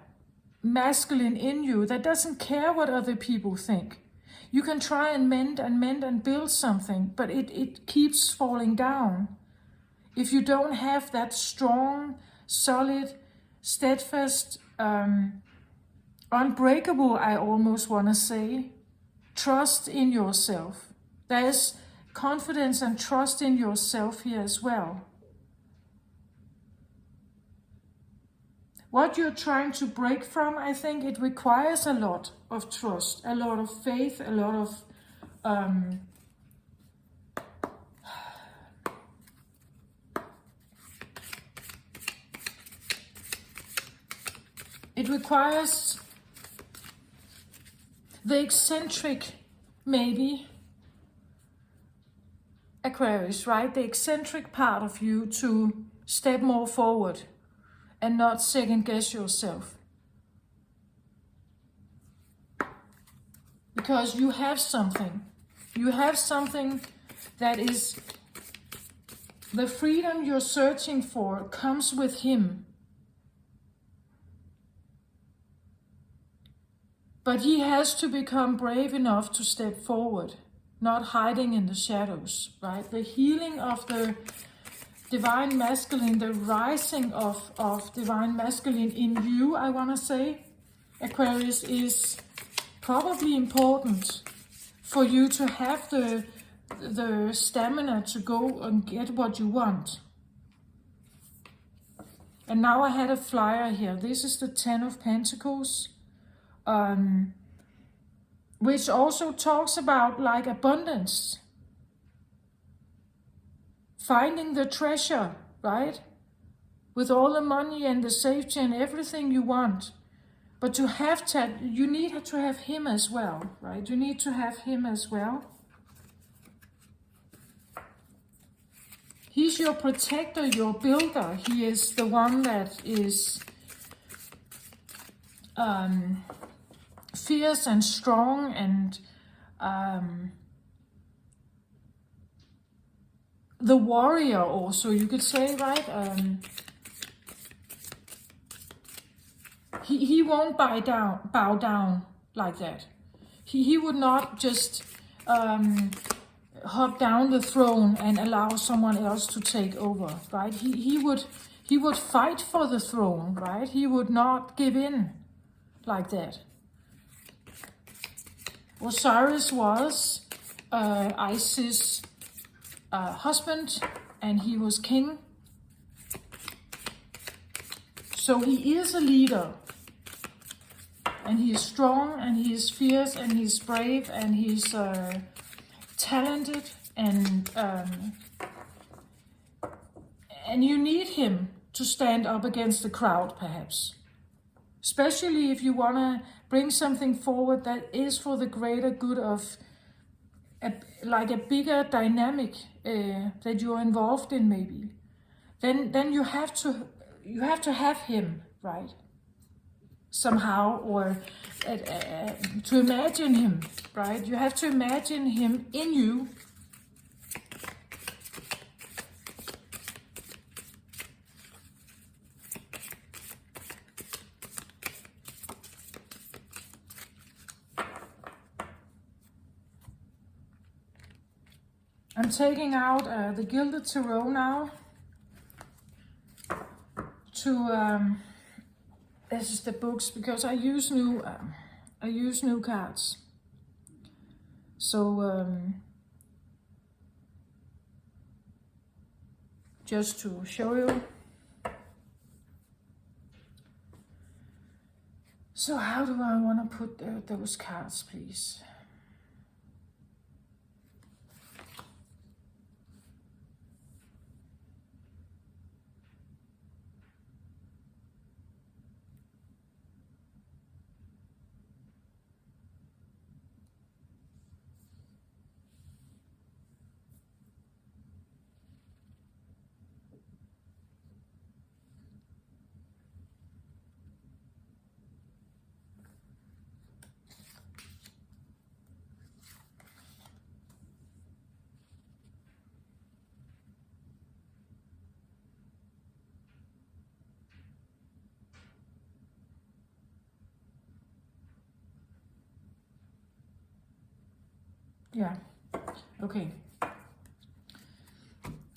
Speaker 1: masculine in you that doesn't care what other people think. You can try and mend and build something, but it keeps falling down. If you don't have that strong, solid, steadfast, unbreakable, I almost want to say, trust in yourself. There's confidence and trust in yourself here as well. What you're trying to break from, I think it requires a lot of trust, a lot of faith, a lot of requires the eccentric, maybe, Aquarius, right? The eccentric part of you to step more forward and not second guess yourself. Because you have something. You have something that is the freedom you're searching for comes with him. But he has to become brave enough to step forward, not hiding in the shadows, right? The healing of the divine masculine, the rising of divine masculine in you, I want to say, Aquarius, is probably important for you to have the stamina to go and get what you want. And now I had a flyer here. This is the 10 of Pentacles, which also talks about like abundance. Finding the treasure, right? With all the money and the safety and everything you want. But to have that, you need to have him as well, right? You need to have him as well. He's your protector, your builder. He is the one that is fierce and strong and the warrior also, you could say, right? He won't bow down like that. He would not just hop down the throne and allow someone else to take over, right? He would fight for the throne, right? He would not give in like that. Osiris was Isis' husband, and he was king. So he is a leader. And he is strong, and he is fierce, and he's brave, and he's talented, and you need him to stand up against the crowd, perhaps. Especially if you want to bring something forward that is for the greater good of like a bigger dynamic that you're involved in, maybe. Then you have to have him, right? Somehow, or to imagine him, right? You have to imagine him in you. I'm taking out the Gilded Tarot now to this is the books, because I use new cards. So just to show you. So how do I want to put those cards, please? Yeah, okay.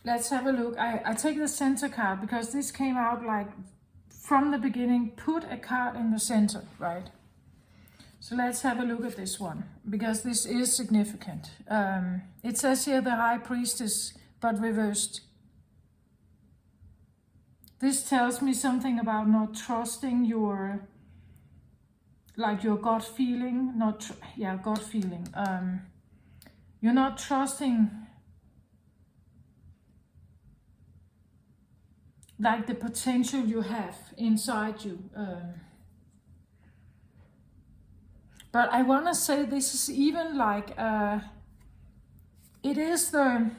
Speaker 1: Let's have a look. I take the center card because this came out like from the beginning. Put a card in the center, right? So let's have a look at this one, because this is significant. It says here the High Priestess, but reversed. This tells me something about not trusting your gut feeling. Gut feeling. You're not trusting like the potential you have inside you. But I want to say this is even like, it is the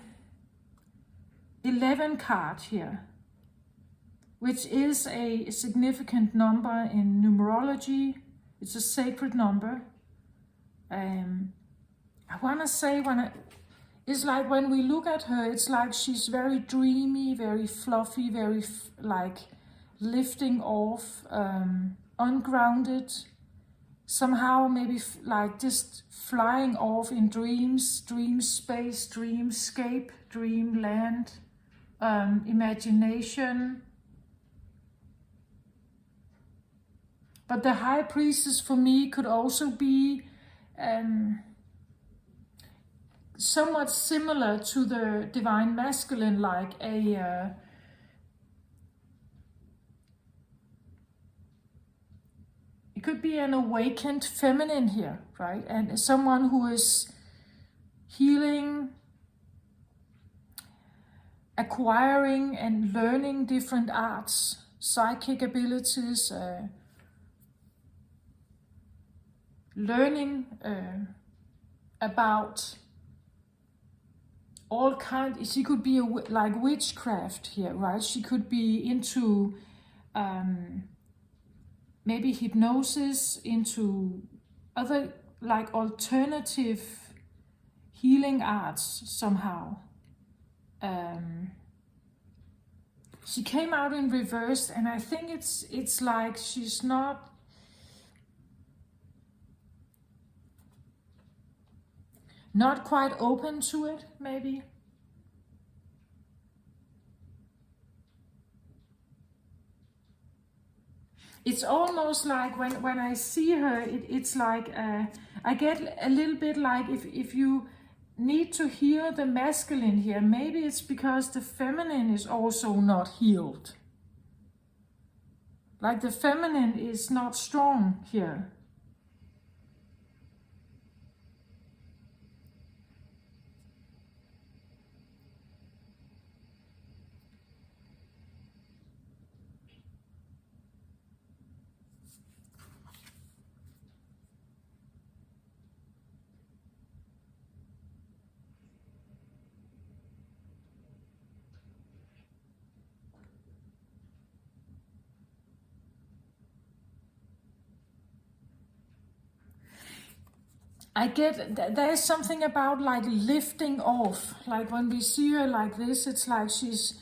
Speaker 1: 11 card here, which is a significant number in numerology. It's a sacred number. I want to say it's like when we look at her, it's like she's very dreamy, very fluffy, very like lifting off, ungrounded, somehow maybe like just flying off in dreams, dream space, dreamscape, dreamland, imagination. But the High Priestess for me could also be somewhat similar to the Divine Masculine, like it could be an awakened feminine here, right? And someone who is healing, acquiring and learning different arts, psychic abilities, learning about all kinds. She could be like witchcraft here, right? She could be into maybe hypnosis, into other like alternative healing arts somehow. She came out in reverse, and I think it's like she's not quite open to it, maybe. It's almost like when I see her, it's like I get a little bit like if you need to hear the masculine here, maybe it's because the feminine is also not healed. Like the feminine is not strong here. I get, there's something about like lifting off, like when we see her like this, it's like she's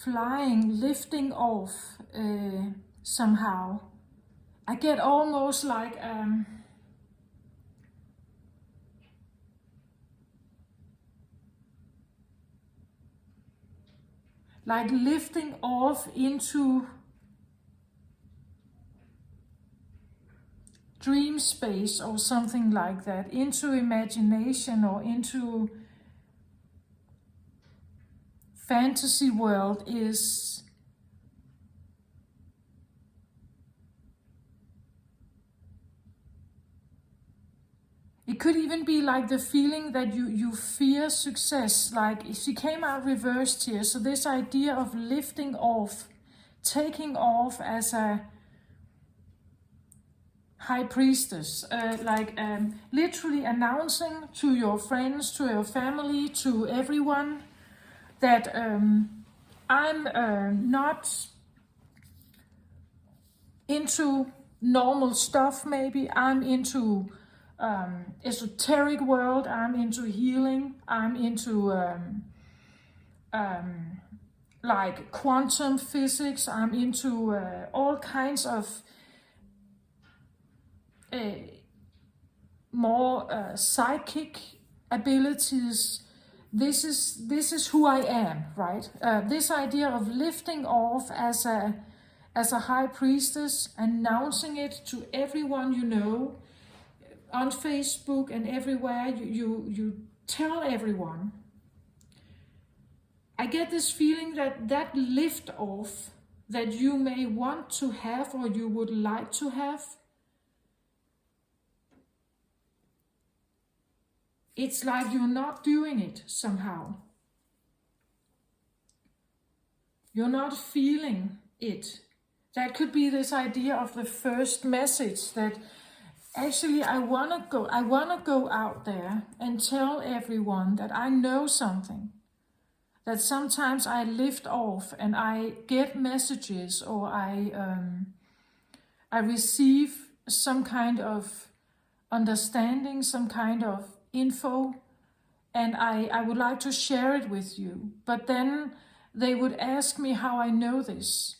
Speaker 1: flying, lifting off somehow. I get almost like lifting off into dream space or something like that, into imagination or into fantasy world. Is it could even be like the feeling that you fear success, like she came out reversed here. So this idea of lifting off, taking off as a High Priestess, literally announcing to your friends, to your family, to everyone that I'm not into normal stuff. Maybe I'm into esoteric world, I'm into healing, I'm into like quantum physics, I'm into all kinds of more psychic abilities. This is who I am, right? This idea of lifting off as a High Priestess, announcing it to everyone you know, on Facebook and everywhere, you tell everyone. I get this feeling that lift off that you may want to have or you would like to have, it's like you're not doing it somehow. You're not feeling it. That could be this idea of the first message, that Actually, I wanna go out there and tell everyone that I know something. That sometimes I lift off and I get messages, or I receive some kind of understanding, some kind of info, and I would like to share it with you. But then they would ask me how I know this,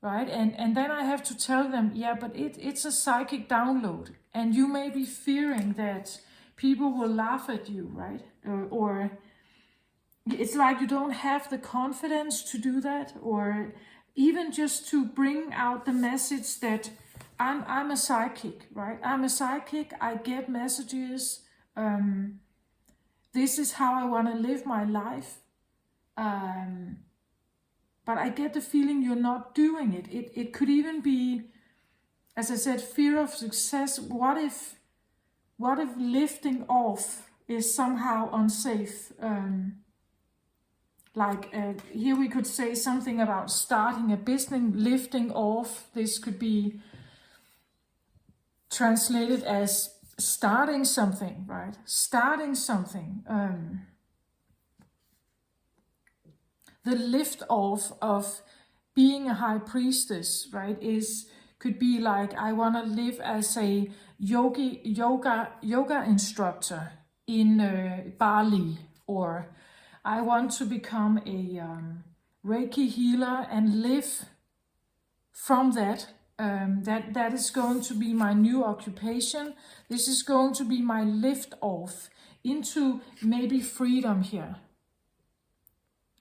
Speaker 1: right? And then I have to tell them, yeah, but it's a psychic download, and you may be fearing that people will laugh at you, right? Or it's like you don't have the confidence to do that, or even just to bring out the message that I'm a psychic, right? I'm a psychic, I get messages, this is how I want to live my life. But I get the feeling you're not doing it. It could even be, as I said, fear of success. What if lifting off is somehow unsafe? Here we could say something about starting a business, lifting off. This could be translated as starting something, right? Starting something. The lift off of being a high priestess, right, could be like, I want to live as a yoga instructor in Bali, or I want to become a Reiki healer and live from that. That is going to be my new occupation. This is going to be my lift off into maybe freedom here.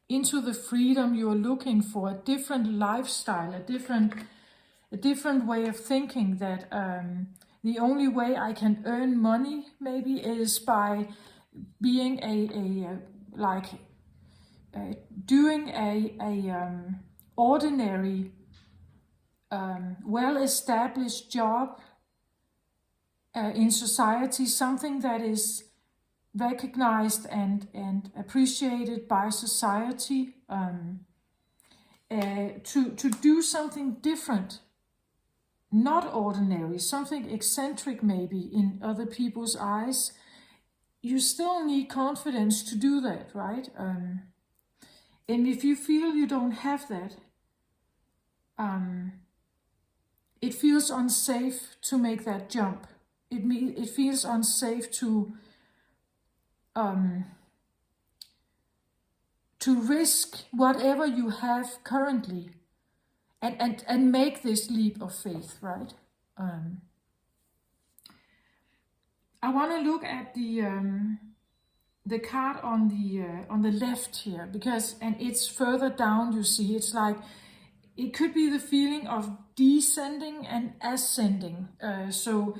Speaker 1: Into the freedom you're looking for, a different lifestyle, a different way of thinking, that the only way I can earn money maybe is by being doing a ordinary, well-established job in society, something that is recognized and appreciated by society, to do something different, not ordinary, something eccentric maybe in other people's eyes. You still need confidence to do that, right? And if you feel you don't have that, it feels unsafe to make that jump. It feels unsafe to risk whatever you have currently and make this leap of faith, right? I want to look at the card on the left here, because, and it's further down, you see, it's like, it could be the feeling of descending and ascending. So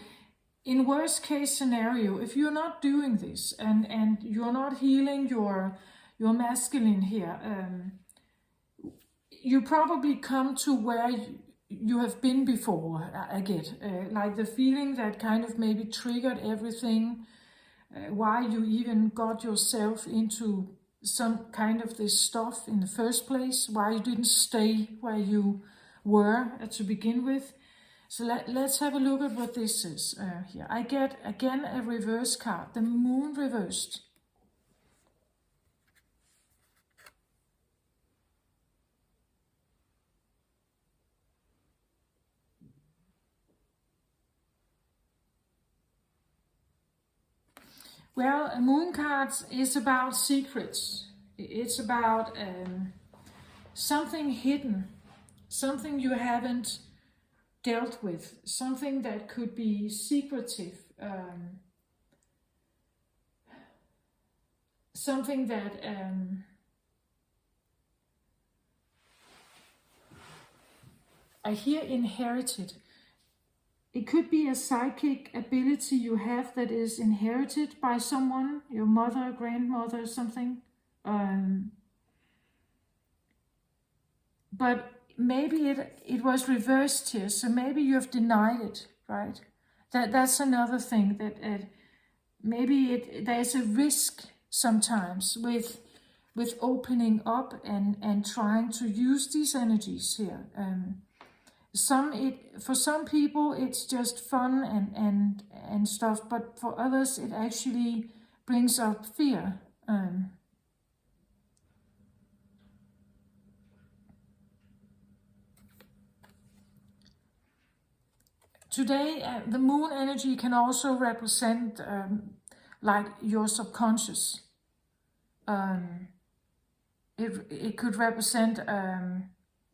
Speaker 1: in worst case scenario, if you're not doing this and you're not healing your masculine here, you probably come to where you have been before. I get like the feeling that kind of maybe triggered everything, why you even got yourself into some kind of this stuff in the first place, why you didn't stay where you were to begin with. So let's have a look at what this is here. I get again a reverse card, the moon reversed. Well, a moon card is about secrets. It's about something hidden, something you haven't dealt with, something that could be secretive, something that I hear inherited. It could be a psychic ability you have that is inherited by someone, your mother, grandmother, something. But maybe it was reversed here, so maybe you have denied it, right? That's another thing, that maybe there's a risk sometimes with opening up and trying to use these energies here. For some people it's just fun and stuff, but for others it actually brings up fear. Today, the moon energy can also represent like your subconscious. It could represent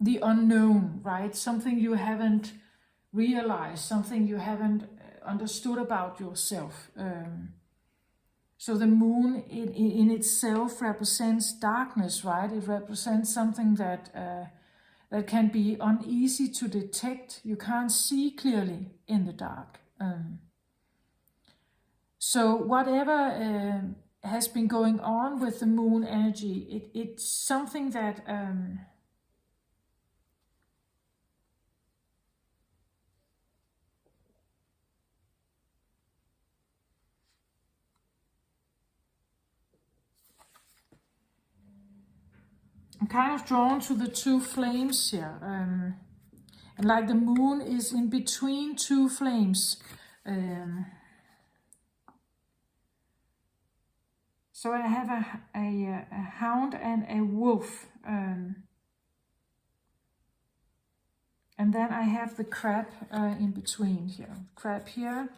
Speaker 1: the unknown, right? Something you haven't realized, something you haven't understood about yourself. So the moon in itself represents darkness, right? It represents something that that can be uneasy to detect. You can't see clearly in the dark. So whatever has been going on with the moon energy, it's something that I'm kind of drawn to the two flames here. And like the moon is in between two flames. So I have a hound and a wolf. And then I have the crab in between here. Crab here.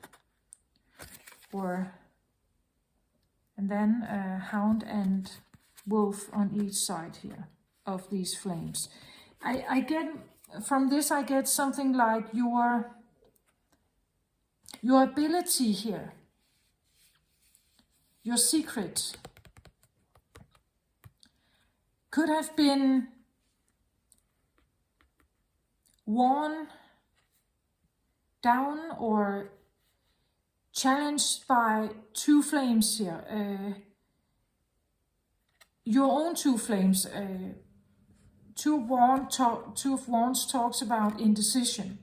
Speaker 1: And then hound and wolf on each side here of these flames. I get, from this I get something like your ability here, your secret, could have been worn down or challenged by two flames here. Your own two flames. Two of Wands talks about indecision.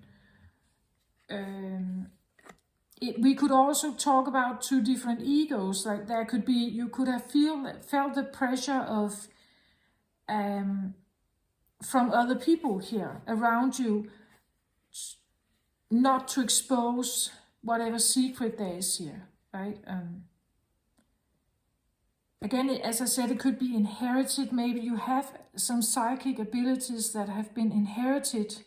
Speaker 1: We could also talk about two different egos. Like there could be, you could have felt the pressure of from other people here around you, not to expose whatever secret there is here, right? Again, as I said, it could be inherited. Maybe you have some psychic abilities that have been inherited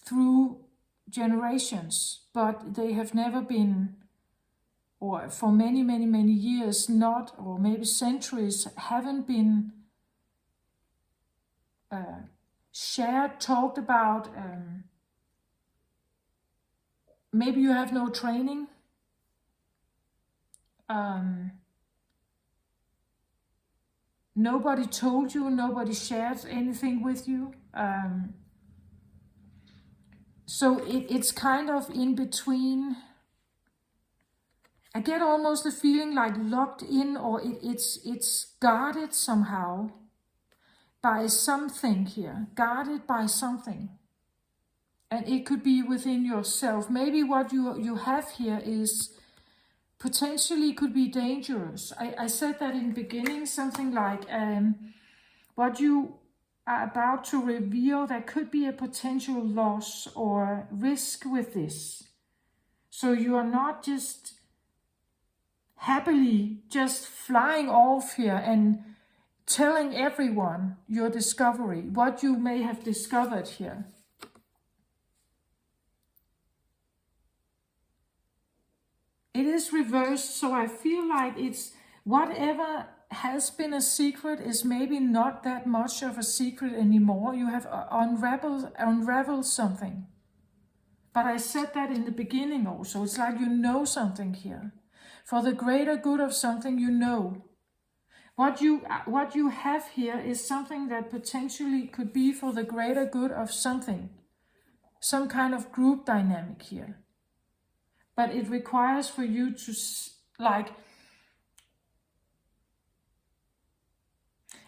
Speaker 1: through generations, but they have never been, or for many, many, many years not, or maybe centuries, haven't been shared, talked about. Maybe you have no training. Nobody told you, nobody shared anything with you. So it's kind of in between. I get almost the feeling like locked in, or it's guarded somehow by something here, guarded by something. And it could be within yourself. Maybe what you have here is potentially could be dangerous. I said that in the beginning, something like what you are about to reveal, there could be a potential loss or risk with this. So you are not just happily just flying off here and telling everyone your discovery, what you may have discovered here. It is reversed, so I feel like it's whatever has been a secret is maybe not that much of a secret anymore. You have unraveled something. But I said that in the beginning also. It's like you know something here. For the greater good of something, you know. What you have here is something that potentially could be for the greater good of something. Some kind of group dynamic here. But it requires for you to, like,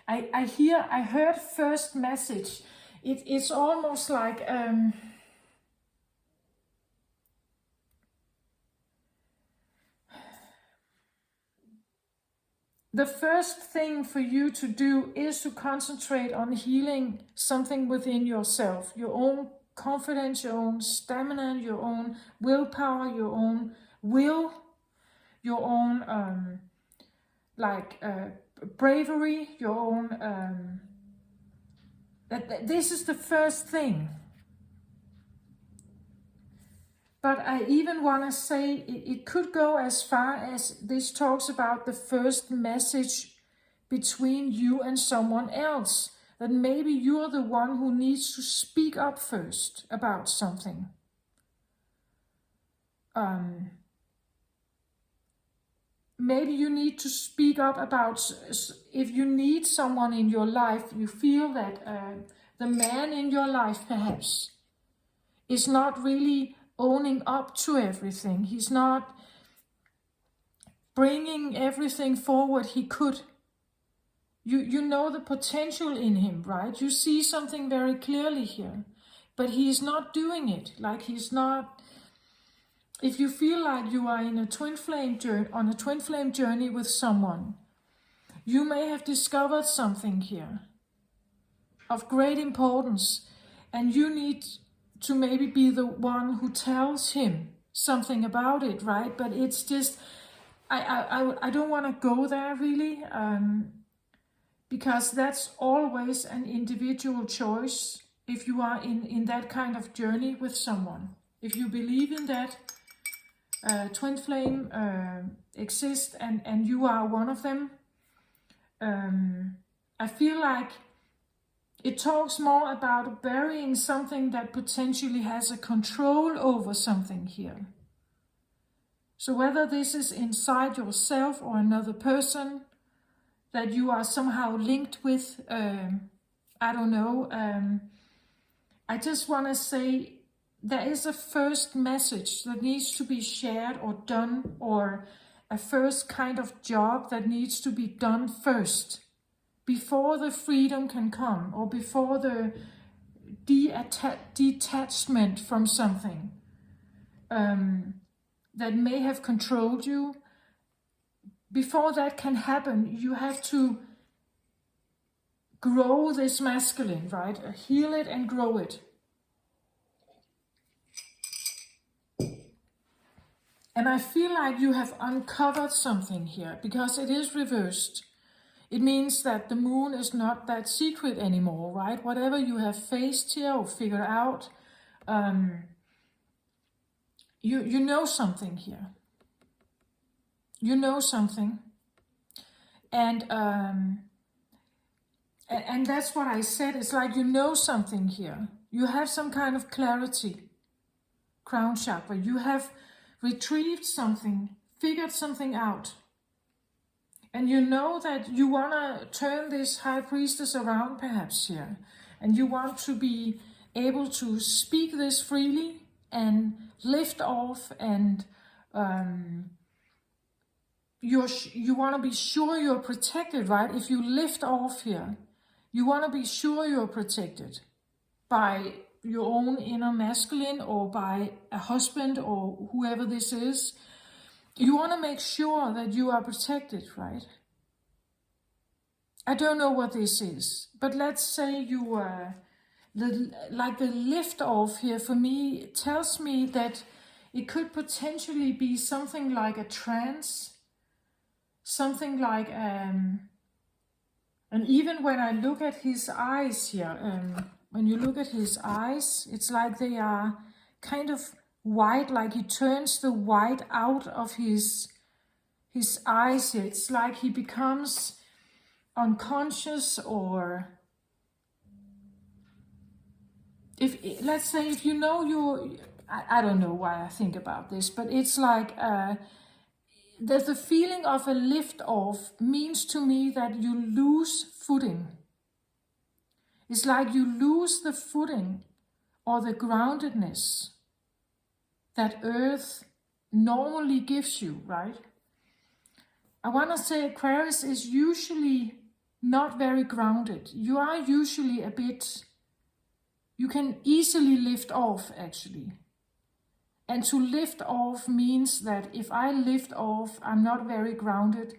Speaker 1: I heard first message. It's almost like, the first thing for you to do is to concentrate on healing something within yourself, your own confidence, your own stamina, your own willpower, your own will, your own bravery, your own. This is the first thing. But I even want to say it could go as far as this talks about the first message between you and someone else. That maybe you're the one who needs to speak up first about something. Maybe you need to speak up about, if you need someone in your life, you feel that the man in your life perhaps is not really owning up to everything. He's not bringing everything forward he could. You know the potential in him, right? You see something very clearly here, but he's not doing it. Like he's not. If you feel like you are in a twin flame journey, on a twin flame journey with someone, you may have discovered something here of great importance, and you need to maybe be the one who tells him something about it, right? But it's just, I don't want to go there really, because that's always an individual choice if you are in that kind of journey with someone. If you believe in that twin flame exists and you are one of them, I feel like it talks more about burying something that potentially has a control over something here. So whether this is inside yourself or another person that you are somehow linked with, I don't know. I just want to say there is a first message that needs to be shared or done, or a first kind of job that needs to be done first, before the freedom can come, or before the detachment from something that may have controlled you. Before that can happen, you have to grow this masculine, right? Heal it and grow it. And I feel like you have uncovered something here, because it is reversed. It means that the moon is not that secret anymore, right? Whatever you have faced here or figured out, you know something here. You know something. And that's what I said. It's like you know something here. You have some kind of clarity. Crown chakra. You have retrieved something, figured something out. And you know that you want to turn this high priestess around perhaps here. And you want to be able to speak this freely and lift off, and you want to be sure you're protected, right? If you lift off here, you want to be sure you're protected by your own inner masculine, or by a husband, or whoever this is. You want to make sure that you are protected, right? I don't know what this is, but let's say you are, like the lift off here for me tells me that it could potentially be something like a trance, something like, and even when I look at his eyes here, when you look at his eyes, it's like they are kind of white, like he turns the white out of his eyes here. It's like he becomes unconscious, or if, let's say, if you know I don't know why I think about this, but it's like the feeling of a lift off means to me that you lose footing. It's like you lose the footing or the groundedness that Earth normally gives you, right? I want to say Aquarius is usually not very grounded. You are usually a bit, you can easily lift off actually. And to lift off means that if I lift off, I'm not very grounded.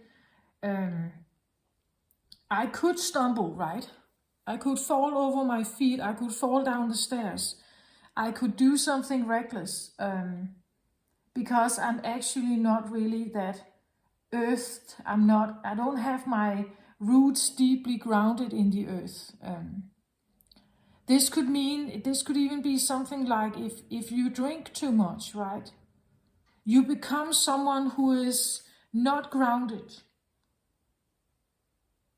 Speaker 1: I could stumble, right? I could fall over my feet. I could fall down the stairs. I could do something reckless, because I'm actually not really that earthed. I don't have my roots deeply grounded in the earth. This could even be something like if you drink too much, right? You become someone who is not grounded,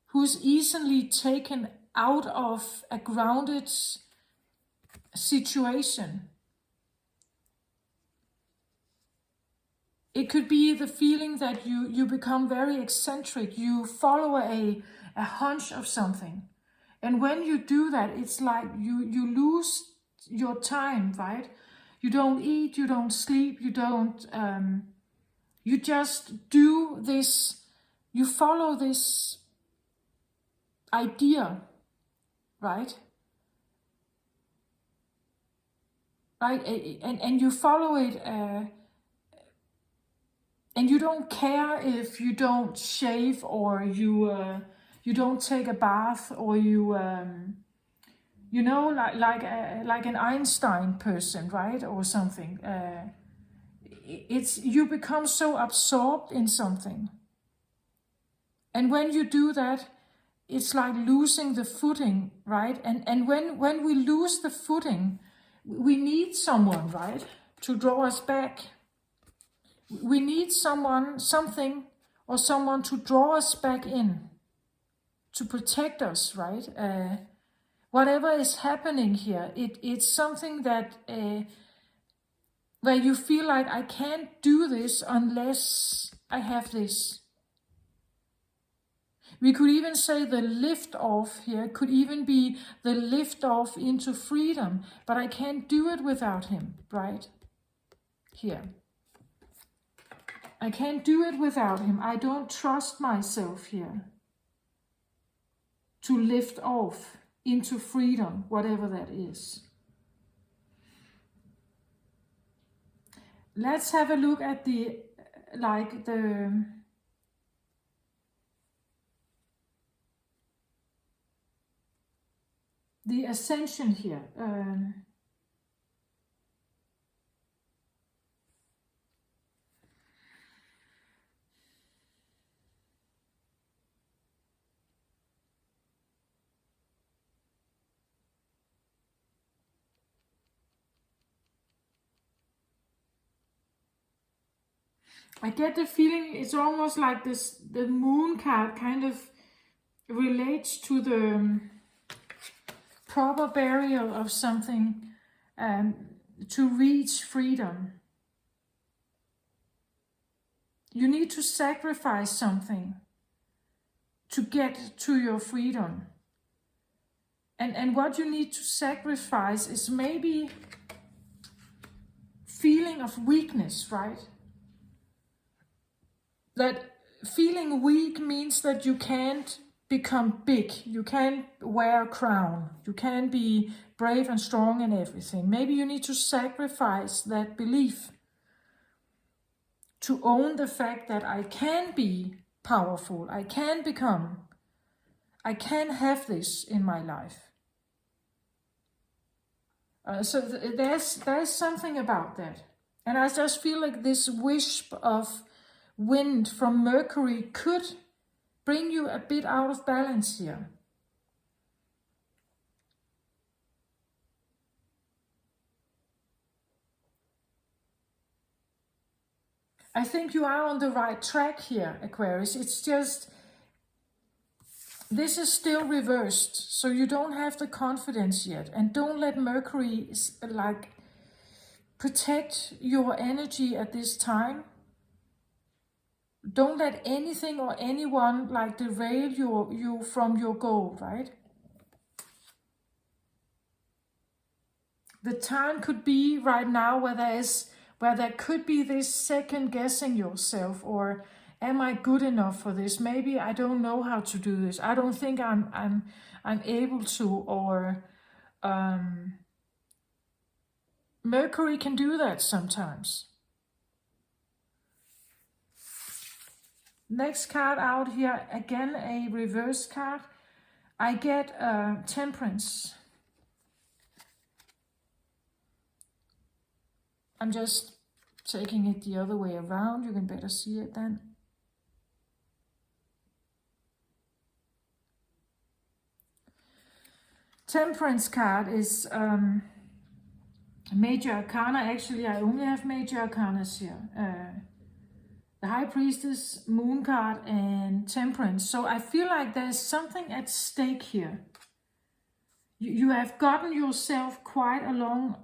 Speaker 1: who's easily taken out of a grounded situation. It could be the feeling that you become very eccentric. You follow a hunch of something. And when you do that, it's like you lose your time, right? You don't eat, you don't sleep, you just do this, you follow this idea, right? Right, and you follow it, and you don't care if you don't shave, or you don't take a bath, or you know, like an Einstein person, right, or something. It's you become so absorbed in something, and when you do that, it's like losing the footing, right? And when we lose the footing, we need someone, right, to draw us back. We need something, or someone to draw us back in, to protect us, right? Whatever is happening here, it's something that where you feel like I can't do this unless I have this. We could even say the lift off here could even be the lift off into freedom, but I can't do it without him, right? Here. I can't do it without him. I don't trust myself here to lift off into freedom, whatever that is. Let's have a look at the ascension here. I get the feeling it's almost like the moon card kind of relates to the proper burial of something, to reach freedom. You need to sacrifice something to get to your freedom. And what you need to sacrifice is maybe feeling of weakness, right? That feeling weak means that you can't become big. You can't wear a crown. You can't be brave and strong and everything. Maybe you need to sacrifice that belief to own the fact that I can be powerful. I can have this in my life. So there's something about that. And I just feel like this wisp of wind from Mercury could bring you a bit out of balance here. I think you are on the right track here, Aquarius. It's just, this is still reversed, so you don't have the confidence yet. And don't let Mercury protect your energy at this time. Don't let anything or anyone derail you from your goal, right? The time could be right now where there could be this second guessing yourself, or am I good enough for this? Maybe I don't know how to do this. I don't think I'm able to, or Mercury can do that sometimes. Next card out here, again a reverse card. I get Temperance. I'm just taking it the other way around. You can better see it then. Temperance card is Major Arcana. Actually, I only have Major Arcanas here. The High Priestess, Moon card, and Temperance. So I feel like there's something at stake here. You have gotten yourself quite along.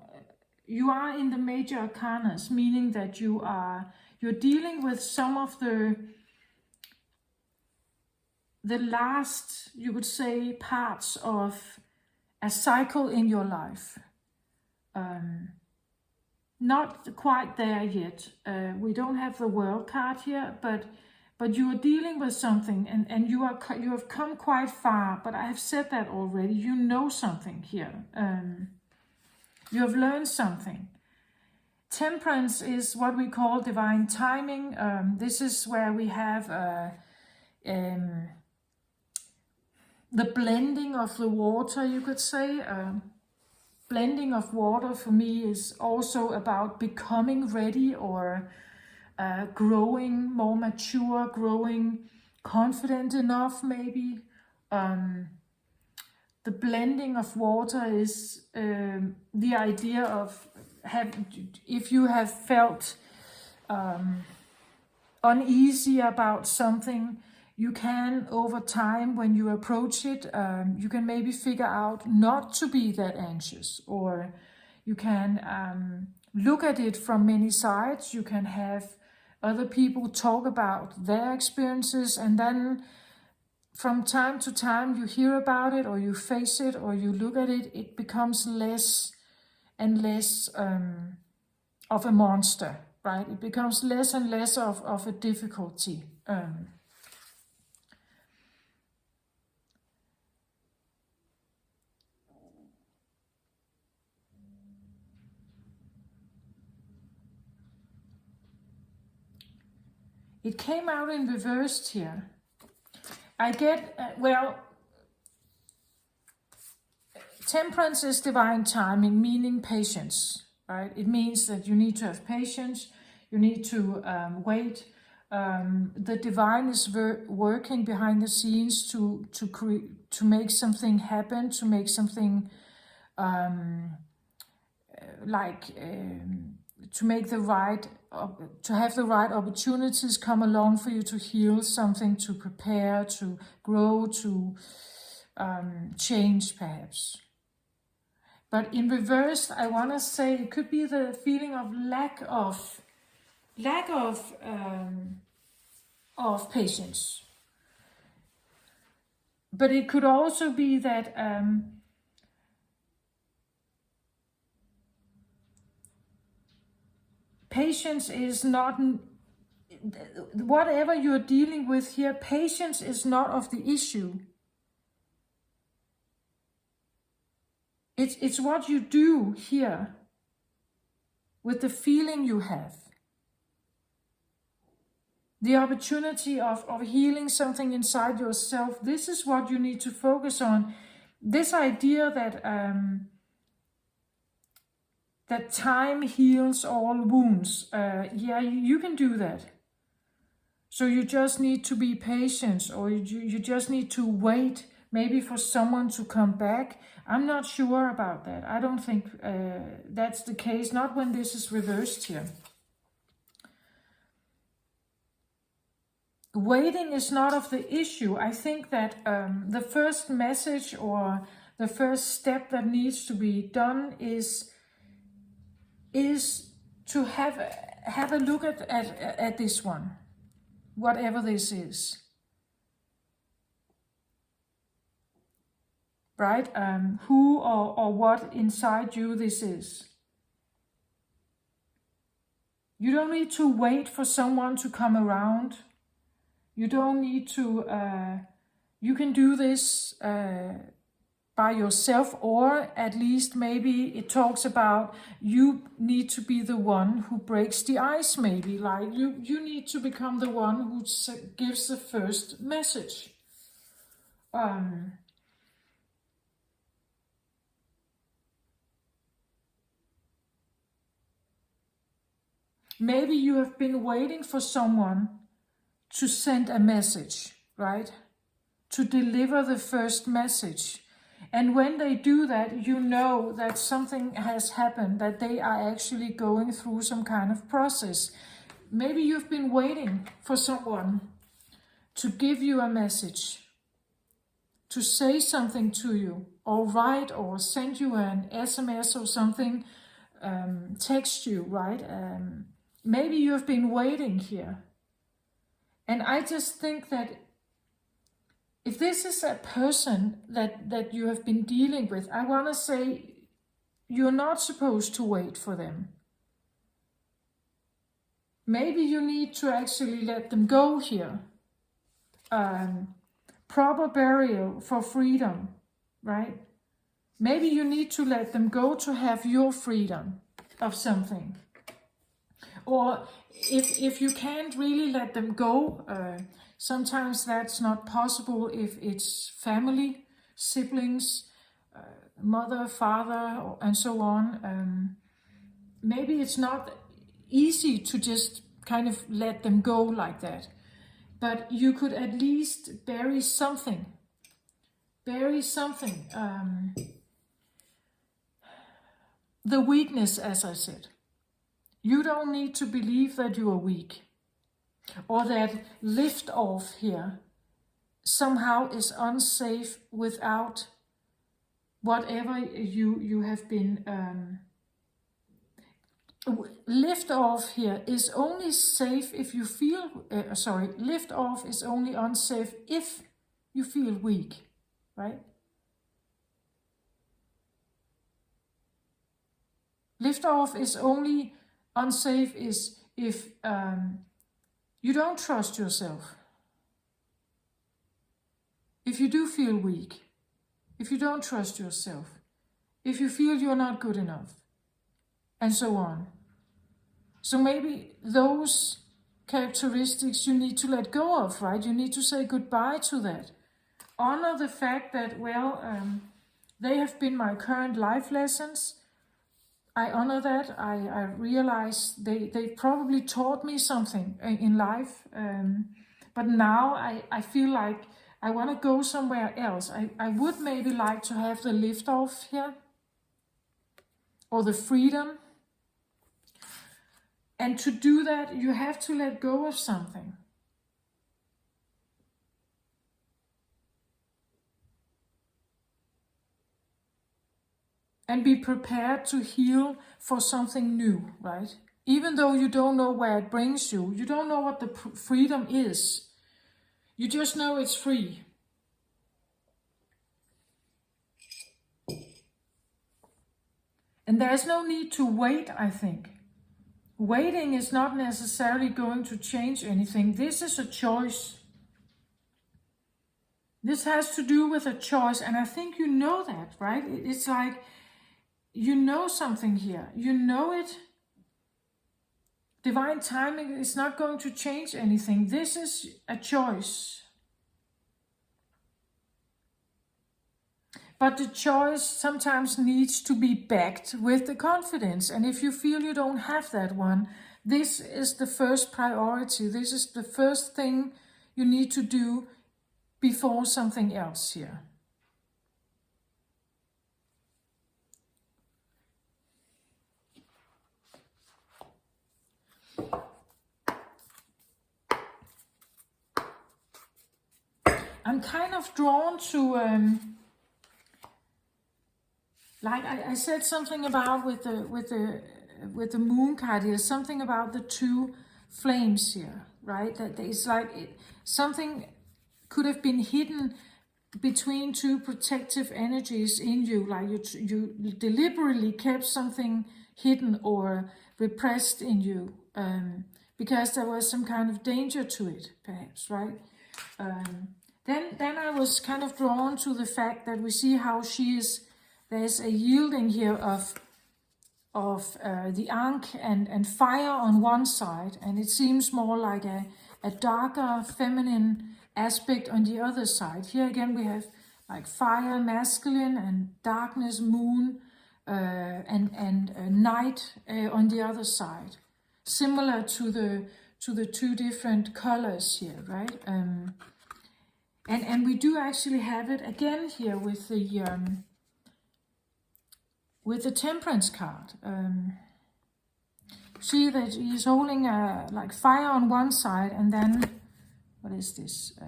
Speaker 1: You are in the Major Arcanas, meaning that you're dealing with some of the last, you could say, parts of a cycle in your life. Not quite there yet. We don't have the World card here, but you are dealing with something, and you have come quite far. But I have said that already. You know something here. You have learned something. Temperance is what we call divine timing. This is where we have the blending of the water, you could say. Blending of water for me is also about becoming ready, or growing more mature, growing confident enough maybe. The blending of water is the idea of if you have felt uneasy about something, you can, over time, when you approach it, you can maybe figure out not to be that anxious, or you can look at it from many sides. You can have other people talk about their experiences, and then from time to time you hear about it, or you face it, or you look at it, it becomes less and less of a monster, right? It becomes less and less of a difficulty. It came out in reversed here. I get, Temperance is divine timing, meaning patience, right? It means that you need to have patience, you need to wait. The divine is working behind the scenes to make something happen, to make something to make the right, to have the right opportunities come along for you to heal something, to prepare, to grow, to change perhaps. But in reverse, I want to say it could be the feeling of lack of patience. But it could also be that patience is not, whatever you're dealing with here, patience is not of the issue. It's what you do here with the feeling you have. The opportunity of healing something inside yourself. This is what you need to focus on. This idea that that time heals all wounds. Yeah, you can do that. So you just need to be patient, or you just need to wait maybe for someone to come back. I'm not sure about that. I don't think that's the case, not when this is reversed here. Waiting is not of the issue. I think that the first message, or the first step that needs to be done is to have a look at this one, whatever this is. Right? Who or what inside you this is. You don't need to wait for someone to come around. You don't need to, you can do this by yourself, or at least maybe it talks about you need to be the one who breaks the ice, maybe. Like you need to become the one who gives the first message. Maybe you have been waiting for someone to send a message, right? To deliver the first message. And when they do that, you know that something has happened, that they are actually going through some kind of process. Maybe you've been waiting for someone to give you a message, to say something to you, or write or send you an SMS or something, text you, right? Maybe you've been waiting here. And I just think that if this is a person that you have been dealing with, I want to say you're not supposed to wait for them. Maybe you need to actually let them go here. Proper burial for freedom, right? Maybe you need to let them go to have your freedom of something. Or if you can't really let them go, sometimes that's not possible if it's family, siblings, mother, father, and so on. Maybe it's not easy to just kind of let them go like that. But you could at least bury something. Bury something. The weakness, as I said. You don't need to believe that you are weak. Or that lift off here somehow is unsafe without whatever you have been... lift off here is only safe if you feel... lift off is only unsafe if you feel weak, right? Lift off is only unsafe if you don't trust yourself. If you do feel weak, if you don't trust yourself, if you feel you're not good enough, and so on. So maybe those characteristics you need to let go of, right? You need to say goodbye to that. Honor the fact that, well, they have been my current life lessons. I honor that. I realize they probably taught me something in life. But now I feel like I want to go somewhere else. I would maybe like to have the lift off here. Or the freedom. And to do that, you have to let go of something. And be prepared to heal for something new, right? Even though you don't know where it brings you, you don't know what the freedom is. You just know it's free. And there's no need to wait, I think. Waiting is not necessarily going to change anything. This is a choice. This has to do with a choice, and I think you know that, right? It's like you know something here. You know it. Divine timing is not going to change anything. This is a choice. But the choice sometimes needs to be backed with the confidence. And if you feel you don't have that one, this is the first priority. This is the first thing you need to do before something else here. I'm kind of drawn to... like I said something about with the moon card here, something about the two flames here, right? That it's like something could have been hidden between two protective energies in you, like you deliberately kept something hidden or repressed in you, because there was some kind of danger to it, perhaps, right? Then I was kind of drawn to the fact that we see how there's a yielding here of the Ankh and fire on one side, and it seems more like a darker feminine aspect on the other side. Here again we have like fire, masculine, and darkness, moon, and night on the other side. similar to the two different colors here, right? And we do actually have it again here with the Temperance card. See that he's holding like fire on one side, and then what is this?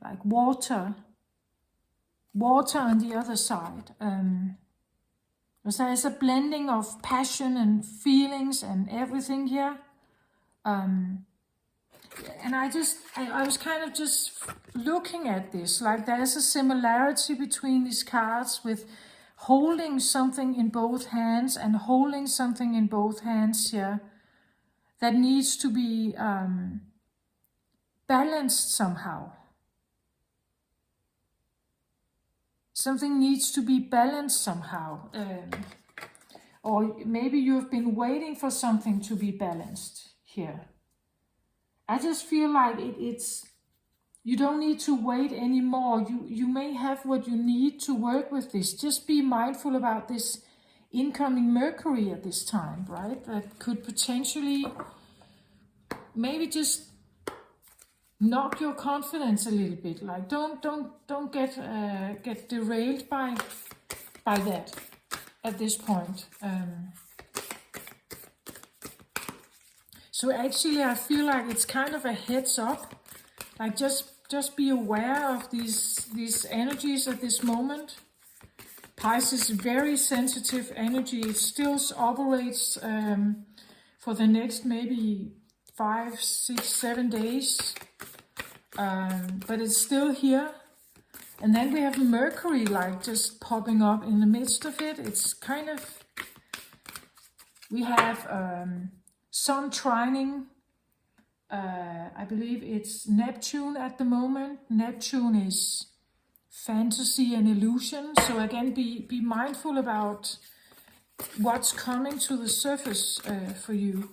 Speaker 1: Like water on the other side. So there's a blending of passion and feelings and everything here. And I was kind of just looking at this, like there's a similarity between these cards with holding something in both hands and holding something in both hands here that needs to be balanced somehow. Something needs to be balanced somehow. Or maybe you've been waiting for something to be balanced here. I just feel like it's you don't need to wait anymore. You may have what you need to work with this. Just be mindful about this incoming Mercury at this time, right? That could potentially maybe just knock your confidence a little bit. Like don't get derailed by that at this point. So actually I feel like it's kind of a heads up. Like just be aware of these energies at this moment. Pisces, very sensitive energy. It still operates for the next maybe 5, 6, 7 days. But it's still here. And then we have Mercury like just popping up in the midst of it. It's kind of, we have Sun trining, I believe it's Neptune at the moment. Neptune is fantasy and illusion. So again, be mindful about what's coming to the surface for you.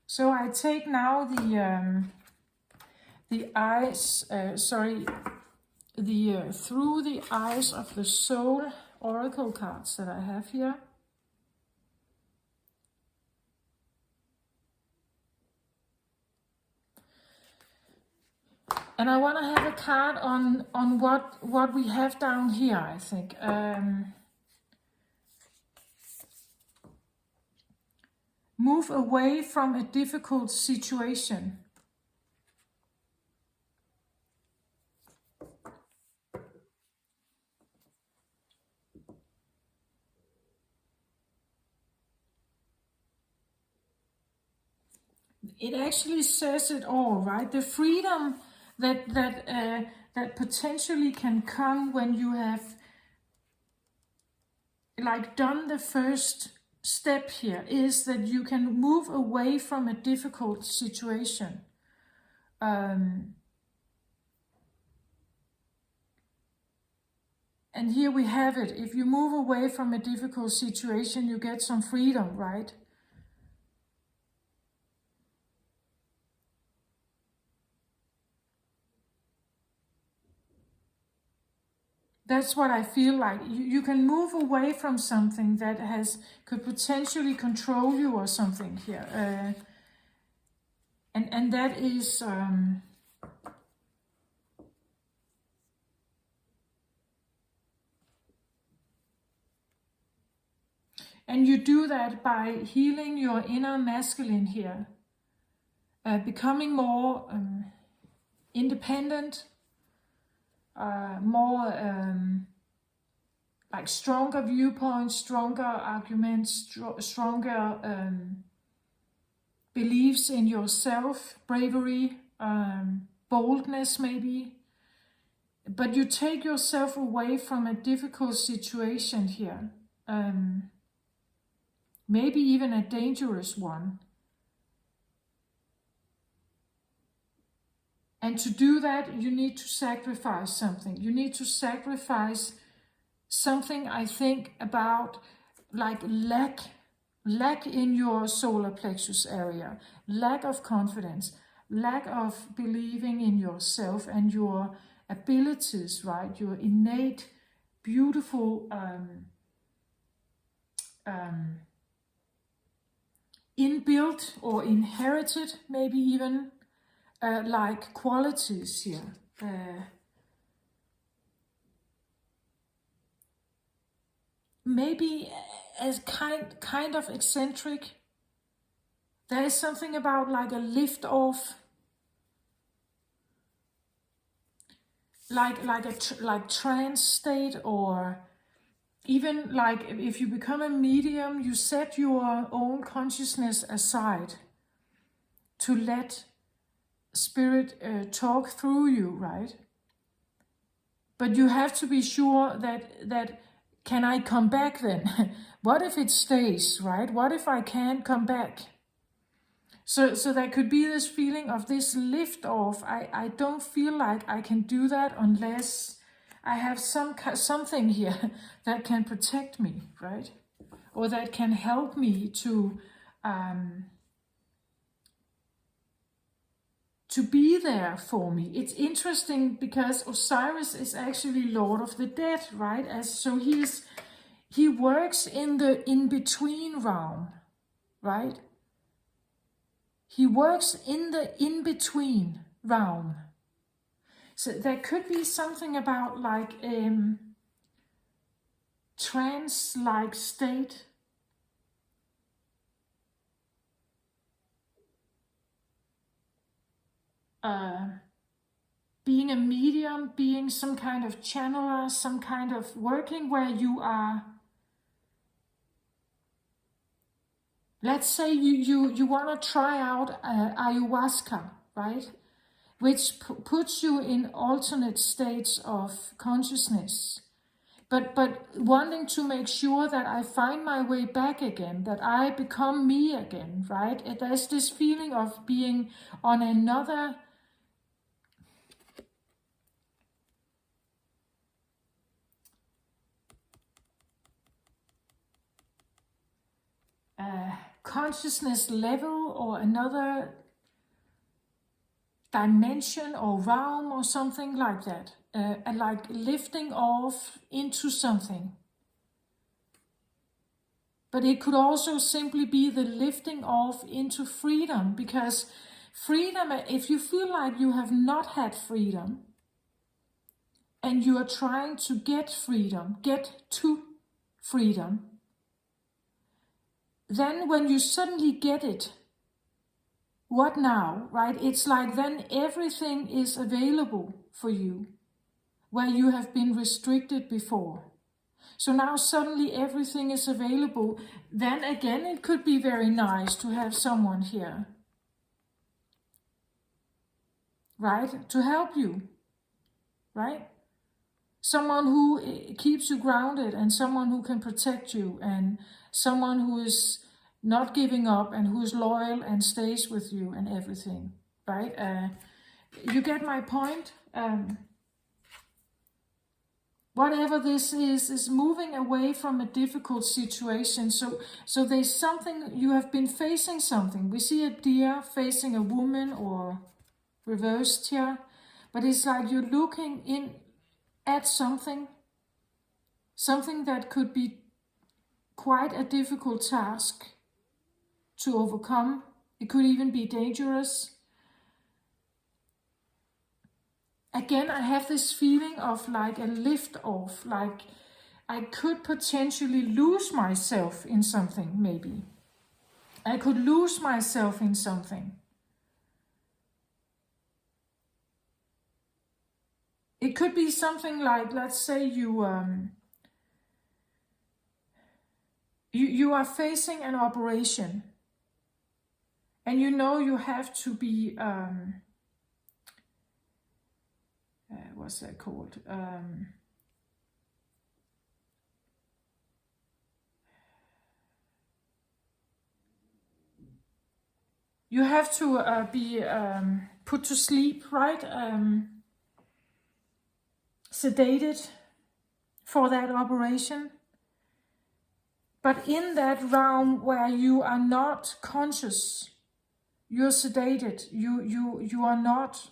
Speaker 1: So I take now the eyes, through the eyes of the soul oracle cards that I have here. And I want to have a card on what we have down here, I think. Move away from a difficult situation. It actually says it all, right? The freedom that potentially can come when you have like done the first step here is that you can move away from a difficult situation. And here we have it. If you move away from a difficult situation, you get some freedom, right? That's what I feel like. You can move away from something that could potentially control you or something here. And that is... and you do that by healing your inner masculine here. Becoming more independent. More like stronger viewpoints, stronger arguments, stronger beliefs in yourself, bravery, boldness maybe. But you take yourself away from a difficult situation here. Maybe even a dangerous one. And to do that, you need to sacrifice something. You need to sacrifice something, I think, about like lack in your solar plexus area, lack of confidence, lack of believing in yourself and your abilities, right? Your innate, beautiful, inbuilt or inherited, maybe even, like qualities here. Maybe as kind of eccentric. There is something about like a lift off, like trance state, or even like if you become a medium, you set your own consciousness aside to let spirit talk through you, right? But you have to be sure that can I come back then? What if it stays, right? What if I can't come back? So there could be this feeling of this lift off. I don't feel like I can do that unless I have something here that can protect me, right? Or that can help me to be there for me. It's interesting because Osiris is actually Lord of the Dead, right? So he works in the in-between realm, right? He works in the in-between realm. So there could be something about like trance-like state. Being a medium, being some kind of channeler, some kind of working where you are, let's say you want to try out ayahuasca, right? Which puts you in alternate states of consciousness. But wanting to make sure that I find my way back again, that I become me again, right? There's this feeling of being on another consciousness level or another dimension or realm or something like that. And like lifting off into something. But it could also simply be the lifting off into freedom, because freedom, if you feel like you have not had freedom and you are trying to get freedom, get to freedom, then when you suddenly get it, what now, right? It's like then everything is available for you where you have been restricted before. So now suddenly everything is available. Then again, it could be very nice to have someone here, right? To help you, right? Someone who keeps you grounded and someone who can protect you and someone who is not giving up and who is loyal and stays with you and everything, right? You get my point? Whatever this is moving away from a difficult situation. So there's something, you have been facing something. We see a deer facing a woman or reversed here. But it's like you're looking in at something that could be quite a difficult task to overcome. It could even be dangerous. Again, I have this feeling of like a lift off, like I could potentially lose myself in something, maybe. I could lose myself in something. It could be something like, let's say you are facing an operation and you know you have to be, what's that called? You have to be put to sleep, right? Sedated for that operation. But in that realm where you are not conscious, you're sedated, you are not,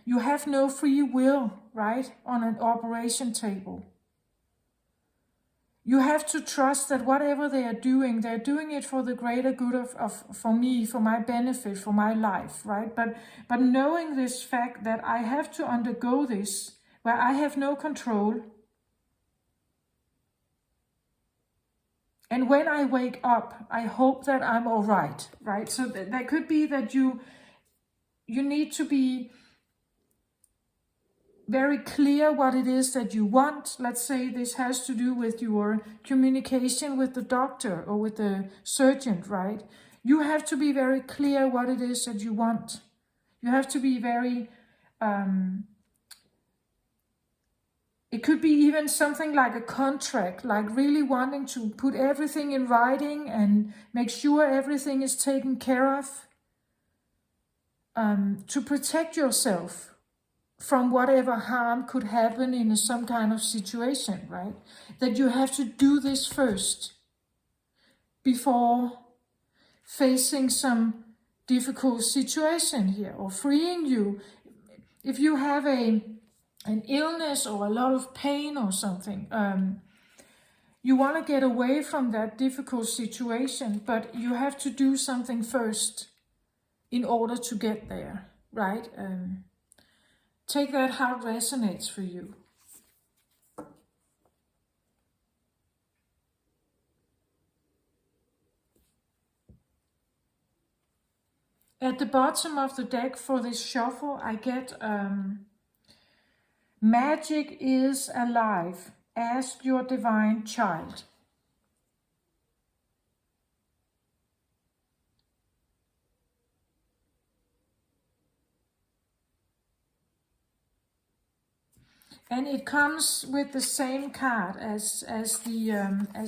Speaker 1: you have no free will, right, on an operation table. You have to trust that whatever they are doing, they're doing it for the greater good for me, for my benefit, for my life, right? But knowing this fact that I have to undergo this, where I have no control. And when I wake up, I hope that I'm all right, right? So that could be that you need to be very clear what it is that you want. Let's say this has to do with your communication with the doctor or with the surgeon, right? You have to be very clear what it is that you want. You have to be very, it could be even something like a contract, like really wanting to put everything in writing and make sure everything is taken care of, to protect yourself from whatever harm could happen in some kind of situation, right? That you have to do this first before facing some difficult situation here or freeing you. If you have an illness or a lot of pain or something, you want to get away from that difficult situation, but you have to do something first in order to get there, right? Take that how it resonates for you. At the bottom of the deck for this shuffle, I get magic is alive. Ask your divine child. And it comes with the same card as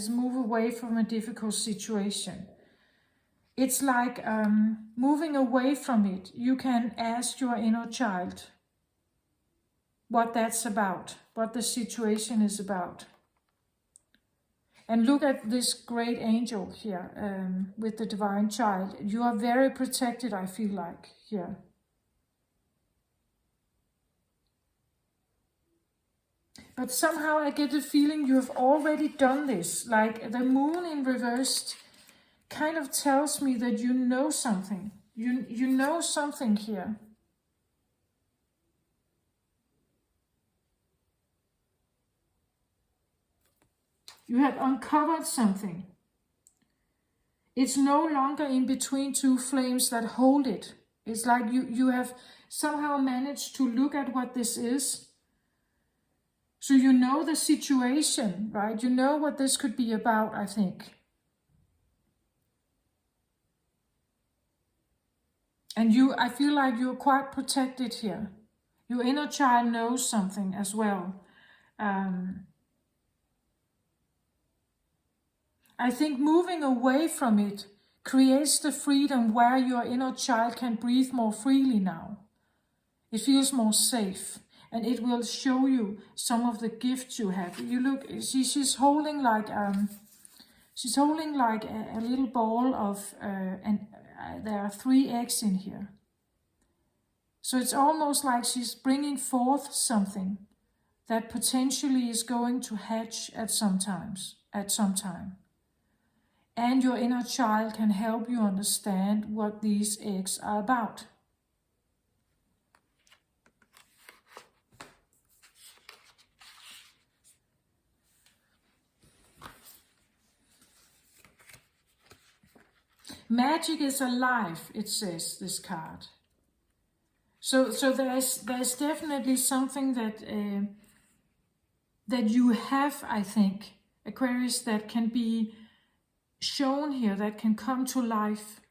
Speaker 1: move away from a difficult situation. It's like moving away from it. You can ask your inner child what that's about, what the situation is about. And look at this great angel here with the divine child. You are very protected, I feel like, here. But somehow I get the feeling you have already done this. Like the moon in reversed kind of tells me that you know something. You know something here. You have uncovered something. It's no longer in between two flames that hold it. It's like you have somehow managed to look at what this is. So you know the situation, right? You know what this could be about, I think. And I feel like you're quite protected here. Your inner child knows something as well. I think moving away from it creates the freedom where your inner child can breathe more freely now. It feels more safe. And it will show you some of the gifts you have. You look, she's holding like a little ball of, and there are 3 eggs in here. So it's almost like she's bringing forth something that potentially is going to hatch at some time. And your inner child can help you understand what these eggs are about. Magic is alive, it says, this card. So there's definitely something that you have, I think, Aquarius, that can be shown here, that can come to life.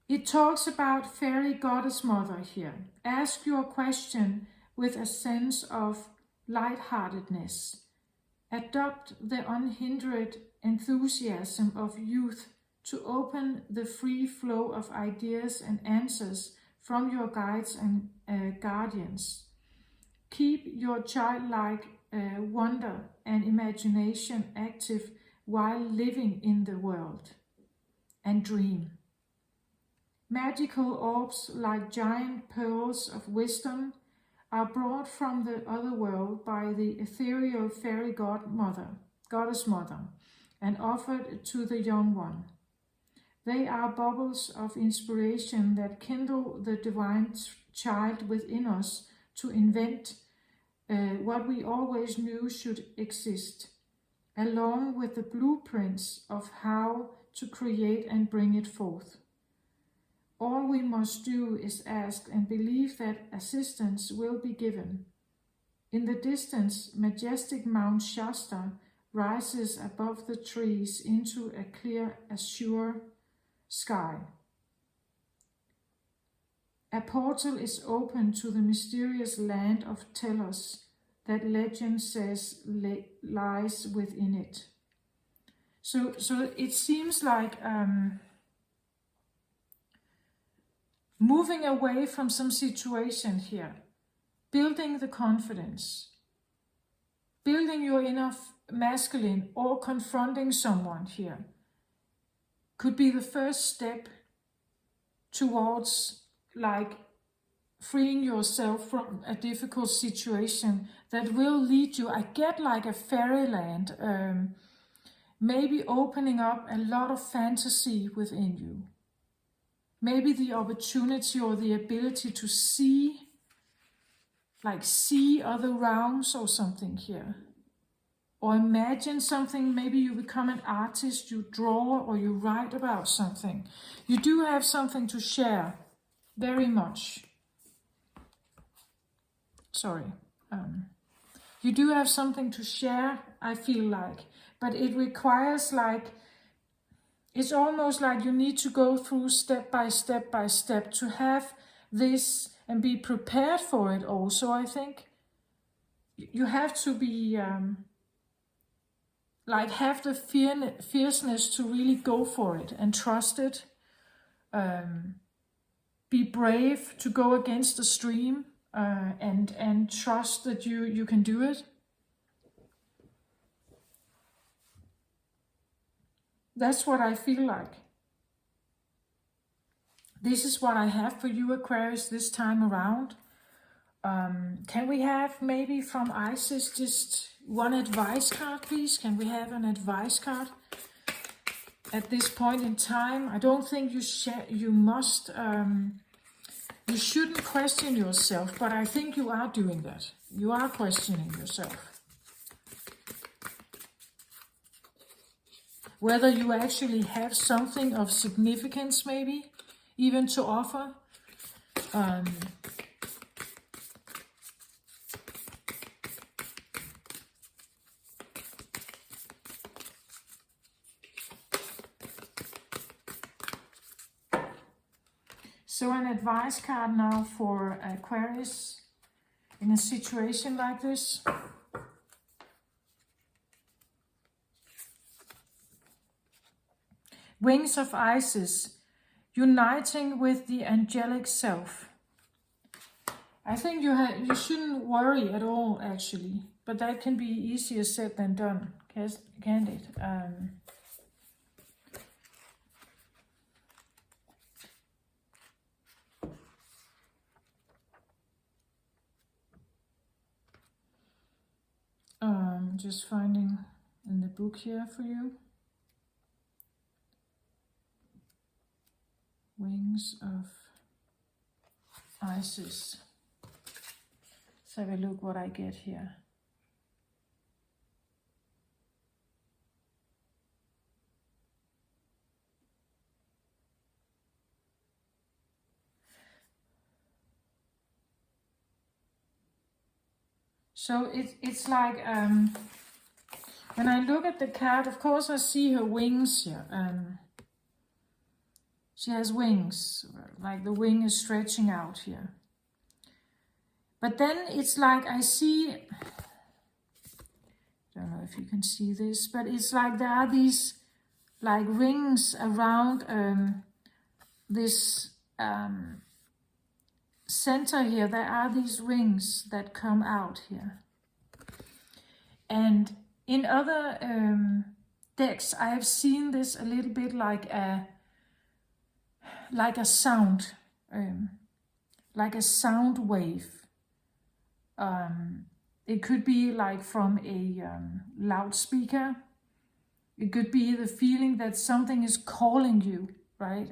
Speaker 1: It talks about fairy goddess mother here. Ask your question with a sense of lightheartedness. Adopt the unhindered enthusiasm of youth to open the free flow of ideas and answers from your guides and guardians. Keep your childlike wonder and imagination active while living in the world, and dream. Magical orbs like giant pearls of wisdom are brought from the other world by the ethereal fairy goddess mother, and offered to the young one. They are bubbles of inspiration that kindle the divine child within us to invent what we always knew should exist, along with the blueprints of how to create and bring it forth. All we must do is ask and believe that assistance will be given. In the distance, majestic Mount Shasta rises above the trees into a clear azure sky. A portal is open to the mysterious land of Telos that legend says lies within it. So it seems like moving away from some situation here, building the confidence, building your inner masculine, or confronting someone here could be the first step towards like freeing yourself from a difficult situation that will lead you, I get like a fairyland, maybe opening up a lot of fantasy within you. Maybe the opportunity or the ability to see other realms or something here. Or imagine something, maybe you become an artist, you draw or you write about something. You do have something to share, very much. Sorry. You do have something to share, I feel like. But it requires it's almost like you need to go through step by step by step to have this and be prepared for it also. I think you have to be have the fierceness to really go for it and trust it. Be brave to go against the stream and trust that you can do it. That's what I feel like. This is what I have for you, Aquarius, this time around. Can we have maybe from Isis just one advice card, please? Can we have an advice card at this point in time? I don't think you shouldn't question yourself, but I think you are doing that. You are questioning yourself. Whether you actually have something of significance, maybe, even to offer. So an advice card now for Aquarius in a situation like this. Wings of Isis, uniting with the angelic self. I think you shouldn't worry at all, actually, but that can be easier said than done, can't it? Just finding in the book here for you. Wings of Isis. Let's have a look what I get here. So it's like, when I look at the card, of course I see her wings here. She has wings, like the wing is stretching out here. But then it's like I see, I don't know if you can see this, but it's like there are these like rings around this center here, there are these wings that come out here. And in other decks, I have seen this a little bit like a sound, like a sound wave. It could be like from a loudspeaker. It could be the feeling that something is calling you, right?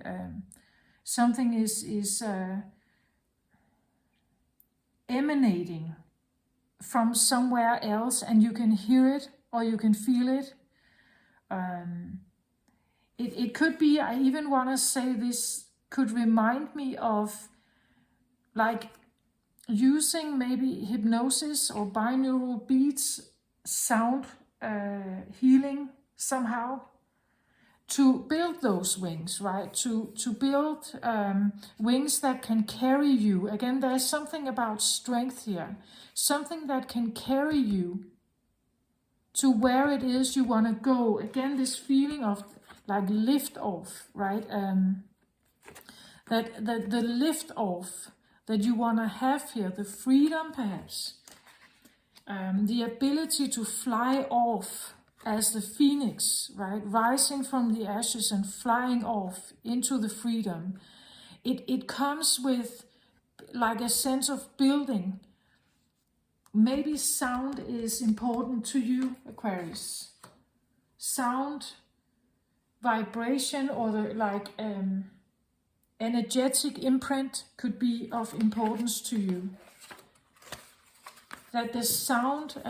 Speaker 1: Something is emanating from somewhere else, and you can hear it or you can feel it. It could be, I even want to say this could remind me of like using maybe hypnosis or binaural beats, sound healing somehow, to build those wings, right? To build wings that can carry you. Again, there's something about strength here, something that can carry you to where it is you want to go. Again, this feeling of like lift off, right? That the lift off that you want to have here, the freedom perhaps, the ability to fly off as the phoenix, right? Rising from the ashes and flying off into the freedom. It comes with like a sense of building. Maybe sound is important to you, Aquarius. Sound, vibration, or the energetic imprint could be of importance to you. That the sound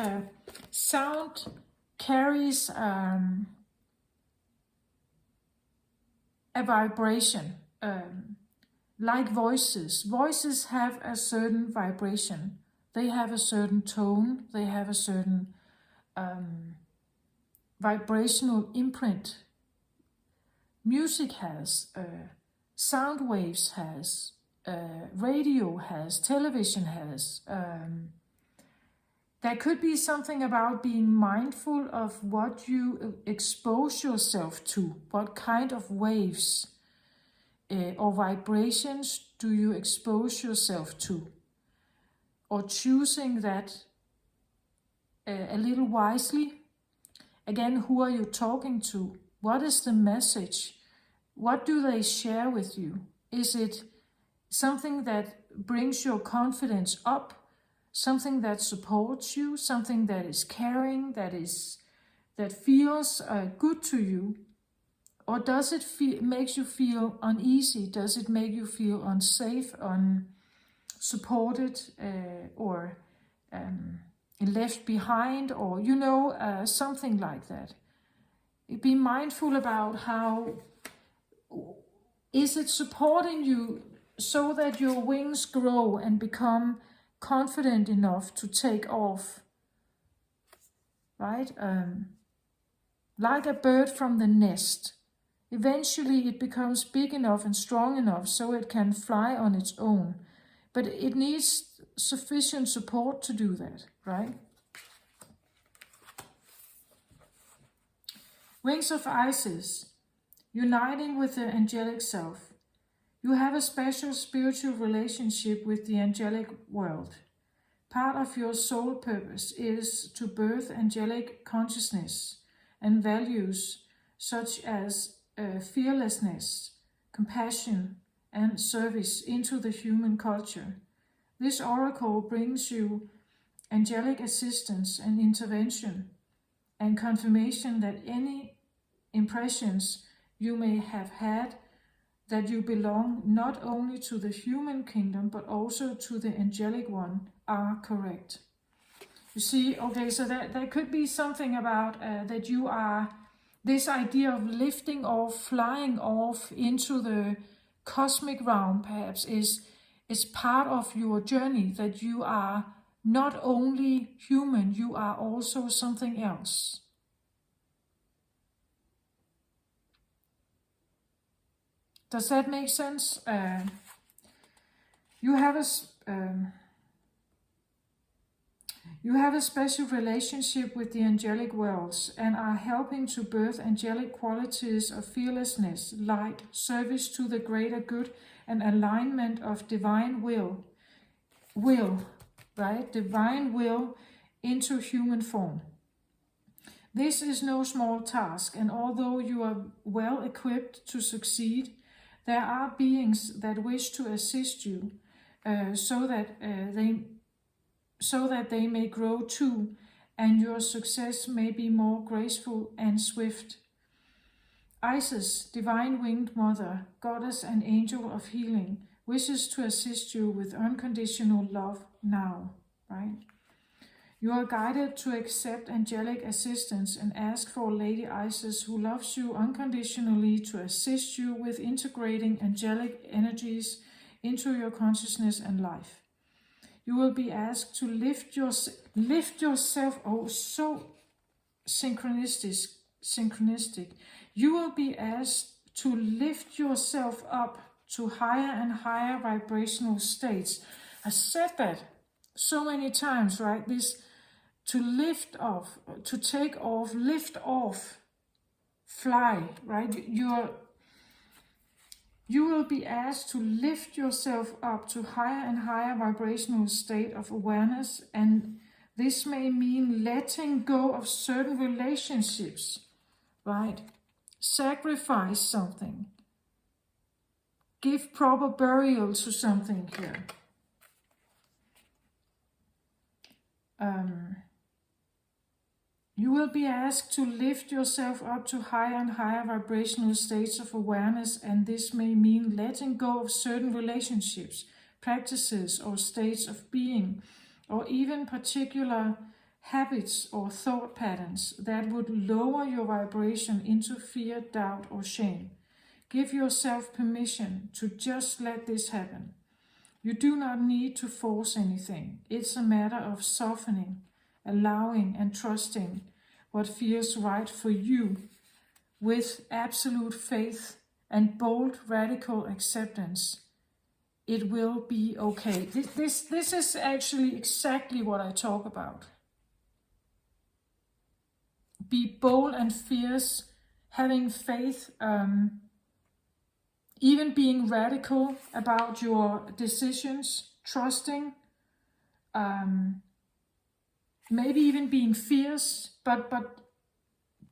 Speaker 1: carries a vibration, like voices. Voices have a certain vibration. They have a certain tone. They have a certain vibrational imprint. Music has, sound waves has, radio has, television has. There could be something about being mindful of what you expose yourself to. What kind of waves or vibrations do you expose yourself to? Or choosing that a little wisely. Again, who are you talking to? What is the message? What do they share with you? Is it something that brings your confidence up? Something that supports you, something that is caring, that feels good to you? Or does it makes you feel uneasy? Does it make you feel unsafe, unsupported, or left behind, or something like that? Be mindful about how is it supporting you so that your wings grow and become confident enough to take off, right? Like a bird from the nest. Eventually it becomes big enough and strong enough so it can fly on its own. But it needs sufficient support to do that, right? Wings of Isis, uniting with the angelic self. You have a special spiritual relationship with the angelic world. Part of your soul purpose is to birth angelic consciousness and values such as fearlessness, compassion, and service into the human culture. This oracle brings you angelic assistance and intervention and confirmation that any impressions you may have had that you belong not only to the human kingdom but also to the angelic one are correct. You see, okay, so there could be something about that you are, this idea of lifting off, flying off into the cosmic realm perhaps is part of your journey, that you are not only human, you are also something else. Does that make sense? You have a special relationship with the angelic worlds and are helping to birth angelic qualities of fearlessness, light, service to the greater good, and alignment of divine will will, right? Divine will into human form. This is no small task, and although you are well equipped to succeed, there are beings that wish to assist you so that they may grow too, and your success may be more graceful and swift. Isis, Divine Winged Mother, Goddess and Angel of Healing, wishes to assist you with unconditional love now, right? You are guided to accept angelic assistance and ask for Lady Isis, who loves you unconditionally, to assist you with integrating angelic energies into your consciousness and life. You will be asked to lift yourself, oh, so synchronistic. You will be asked to lift yourself up to higher and higher vibrational states. I said that so many times, right? This to lift off, to take off, lift off, fly, right? You will be asked to lift yourself up to higher and higher vibrational state of awareness, and this may mean letting go of certain relationships, right? Sacrifice something. Give proper burial to something here. You will be asked to lift yourself up to higher and higher vibrational states of awareness, and this may mean letting go of certain relationships, practices, or states of being, or even particular habits or thought patterns that would lower your vibration into fear, doubt, or shame. Give yourself permission to just let this happen. You do not need to force anything. It's a matter of softening, allowing and trusting what feels right for you with absolute faith and bold radical acceptance. It will be okay. This is actually exactly what I talk about. Be bold and fierce, having faith, even being radical about your decisions, trusting, maybe even being fierce, but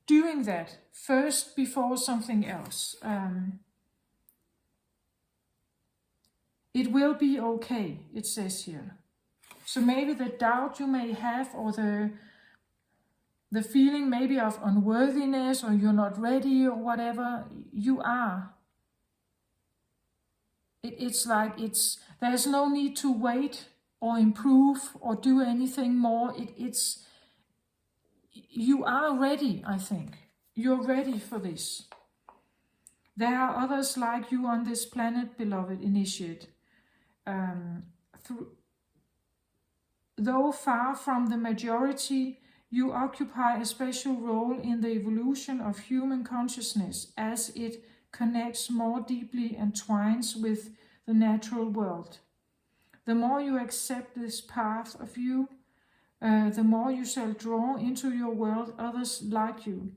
Speaker 1: doing that first before something else. It will be okay, it says here. So maybe the doubt you may have, or the feeling maybe of unworthiness, or you're not ready, or whatever, you are. There's no need to wait or improve or do anything more. You are ready, I think. You're ready for this. There are others like you on this planet, beloved initiate. Though far from the majority, you occupy a special role in the evolution of human consciousness as it connects more deeply and twines with the natural world. The more you accept this path of you, the more you shall draw into your world others like you.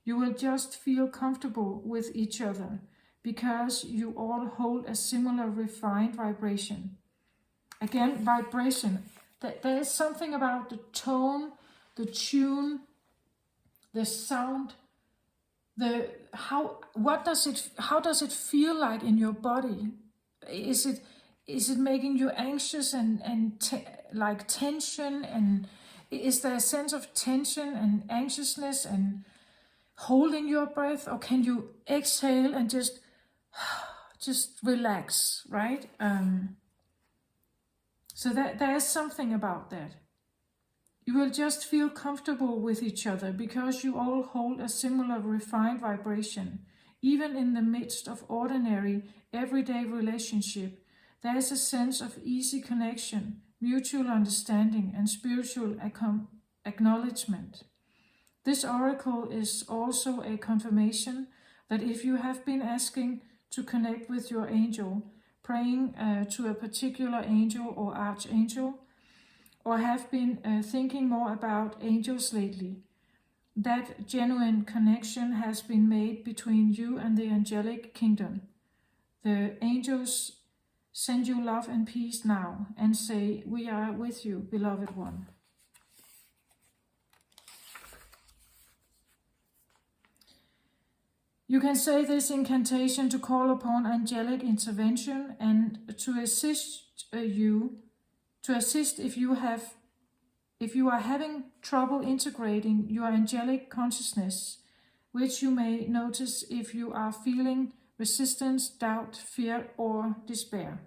Speaker 1: You will just feel comfortable with each other because you all hold a similar refined vibration. Again, vibration. There is something about the tone, the tune, the sound, how does it feel like in your body? Is it making you anxious and like tension, and is there a sense of tension and anxiousness and holding your breath, or can you exhale and just relax, right? So that there is something about that. You will just feel comfortable with each other because you all hold a similar refined vibration. Even in the midst of ordinary, everyday relationship, there is a sense of easy connection, mutual understanding, and spiritual acknowledgement. This oracle is also a confirmation that if you have been asking to connect with your angel, praying to a particular angel or archangel, or have been thinking more about angels lately, that genuine connection has been made between you and the angelic kingdom. The angels send you love and peace now and say, we are with you, beloved one. You can say this incantation to call upon angelic intervention and to assist if you are having trouble integrating your angelic consciousness, which you may notice if you are feeling resistance, doubt, fear, or despair.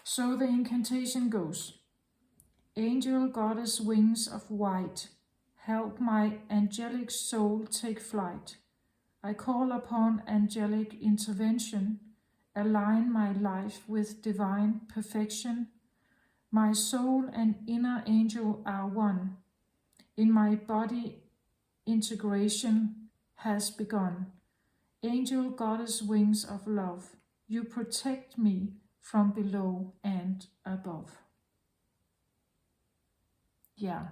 Speaker 1: So the incantation goes. Angel, goddess, wings of white, help my angelic soul take flight. I call upon angelic intervention, align my life with divine perfection. My soul and inner angel are one. In my body, integration has begun. Angel, goddess, wings of love, you protect me from below and above. Yeah.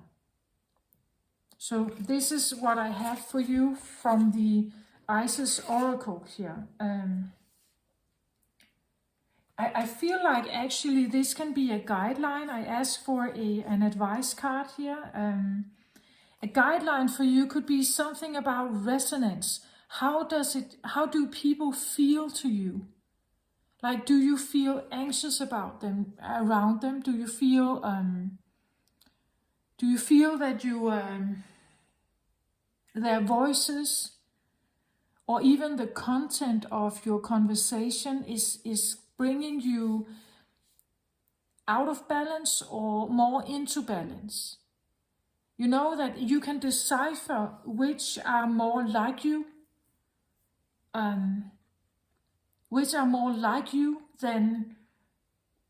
Speaker 1: So this is what I have for you from the Isis Oracle here. I feel like actually this can be a guideline. I asked for an advice card here. A guideline for you could be something about resonance. How do people feel to you? Like, do you feel anxious about them, around them? Do you feel that their voices or even the content of your conversation is bringing you out of balance or more into balance? You know that you can decipher which are more like you, than,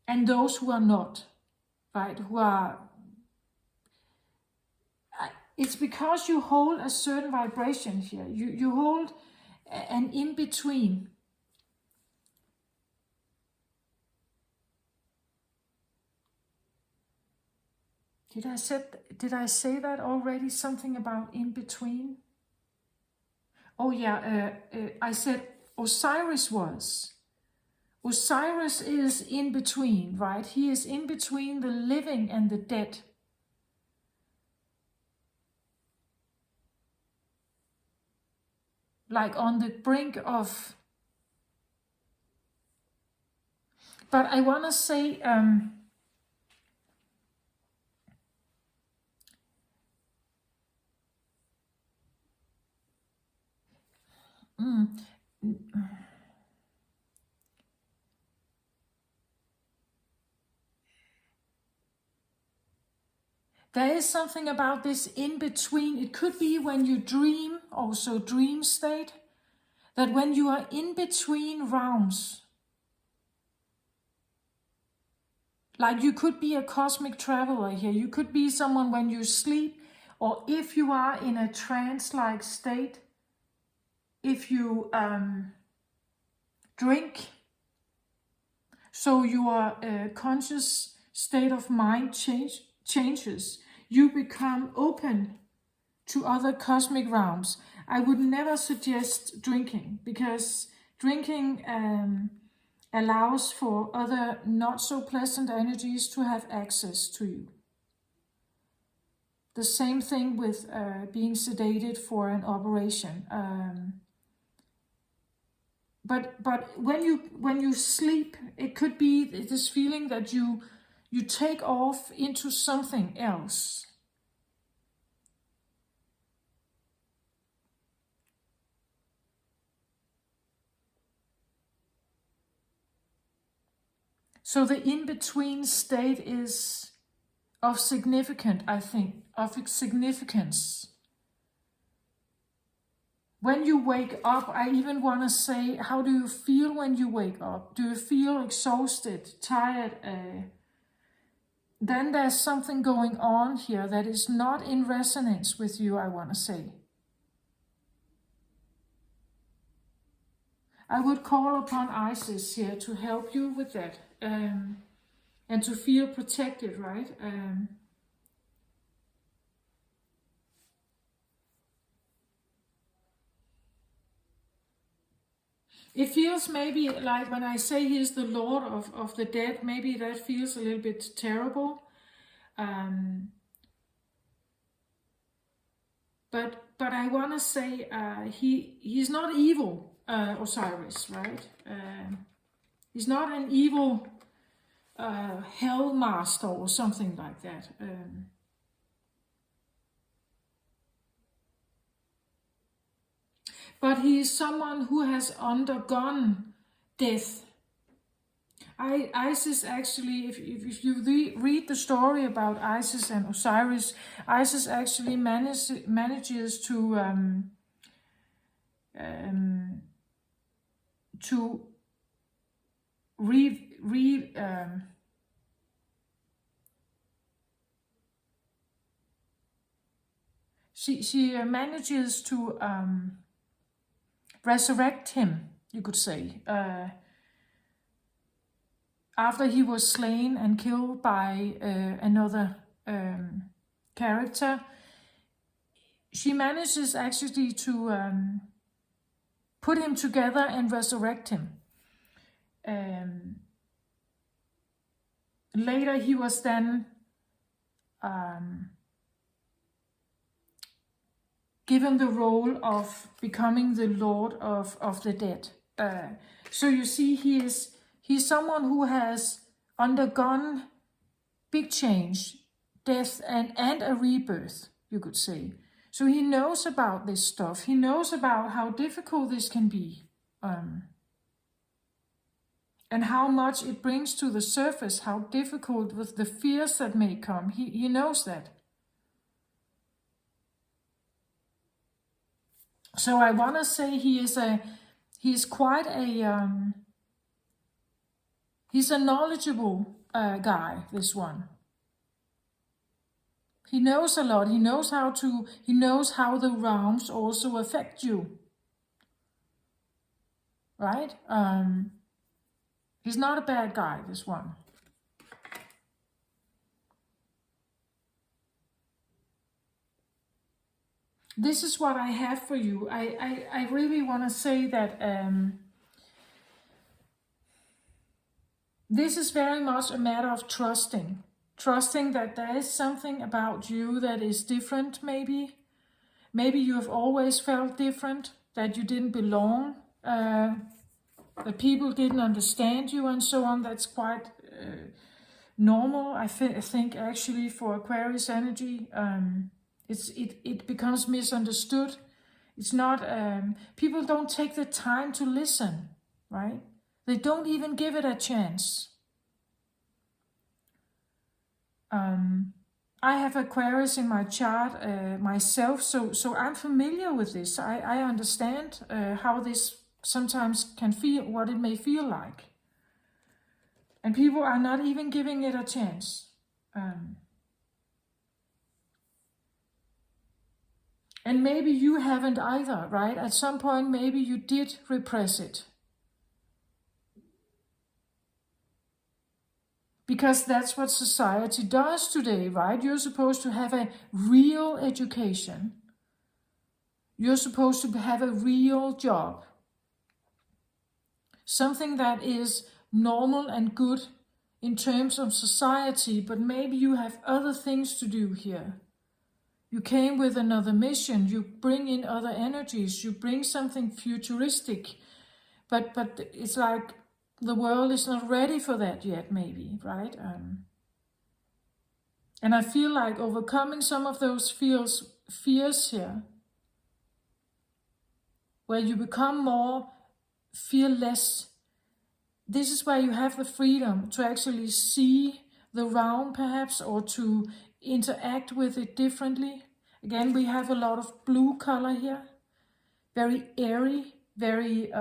Speaker 1: and those who are not, right? It's because you hold a certain vibration here. You hold an in-between. Did I say that already? Something about in-between? Oh yeah, I said Osiris was. Osiris is in between, right? He is in between the living and the dead. Like on the brink of... But I want to say... There is something about this in-between. It could be when you dream, also dream state, that when you are in between realms, like you could be a cosmic traveler here, you could be someone when you sleep, or if you are in a trance-like state, if you drink, so your conscious state of mind changes. You become open to other cosmic realms. I would never suggest drinking, because drinking allows for other not so pleasant energies to have access to you. The same thing with being sedated for an operation. But when you sleep, it could be this feeling that you take off into something else. So the in-between state is of significance, I think, of significance. When you wake up, I even want to say, how do you feel when you wake up? Do you feel exhausted, tired? Then there's something going on here that is not in resonance with you, I want to say. I would call upon Isis here to help you with that, and to feel protected, right? It feels maybe like when I say he's the Lord of the dead, maybe that feels a little bit terrible. But I want to say he's not evil, Osiris, right? He's not an evil hell master or something like that. But he is someone who has undergone death. Isis actually, if you read the story about Isis and Osiris, Isis actually manages to she manages to resurrect him, you could say, after he was slain and killed by another character. She manages actually to put him together and resurrect him. Later he was then given the role of becoming the Lord of the dead. So you see, he's someone who has undergone big change, death, and a rebirth, you could say. So he knows about this stuff. He knows about how difficult this can be. And how much it brings to the surface, how difficult with the fears that may come. He knows that. So I want to say he's quite a he's a knowledgeable guy, this one. He knows a lot. He knows how the realms also affect you. Right? He's not a bad guy, this one. This is what I have for you. I really want to say that this is very much a matter of trusting. Trusting that there is something about you that is different, maybe. Maybe you have always felt different, that you didn't belong, that people didn't understand you and so on. That's quite normal, I think, actually, for Aquarius energy. It becomes misunderstood. It's not, people don't take the time to listen, right? They don't even give it a chance. I have Aquarius in my chart myself, so I'm familiar with this. I understand how this sometimes can feel, what it may feel like. And people are not even giving it a chance. And maybe you haven't either, right? At some point, maybe you did repress it. Because that's what society does today, right? You're supposed to have a real education. You're supposed to have a real job. Something that is normal and good in terms of society, but maybe you have other things to do here. You came with another mission, you bring in other energies, you bring something futuristic, but it's like the world is not ready for that yet, maybe, right? And I feel like overcoming some of those fears here, where you become more fearless. This is where you have the freedom to actually see the realm, perhaps, or to interact with it differently. Again, we have a lot of blue color here, very airy, very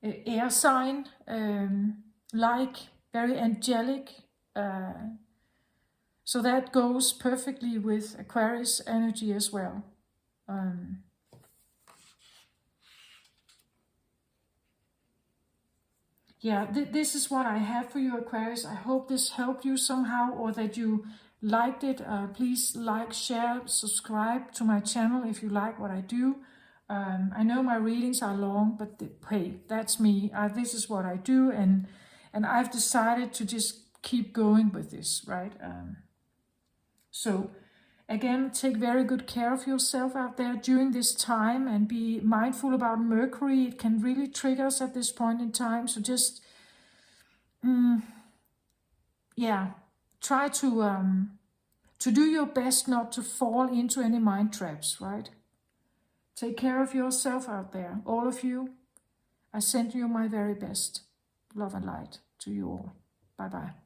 Speaker 1: air sign, like, very angelic. So that goes perfectly with Aquarius energy as well. Yeah, this is what I have for you, Aquarius. I hope this helped you somehow, or that you liked it. Please like, share, subscribe to my channel if you like what I do. I know my readings are long, but hey, that's me. This is what I do, and I've decided to just keep going with this, right? So again, take very good care of yourself out there during this time, and be mindful about Mercury. It can really trigger us at this point in time. So just, yeah, try to do your best not to fall into any mind traps, right? Take care of yourself out there, all of you. I send you my very best. Love and light to you all. Bye-bye.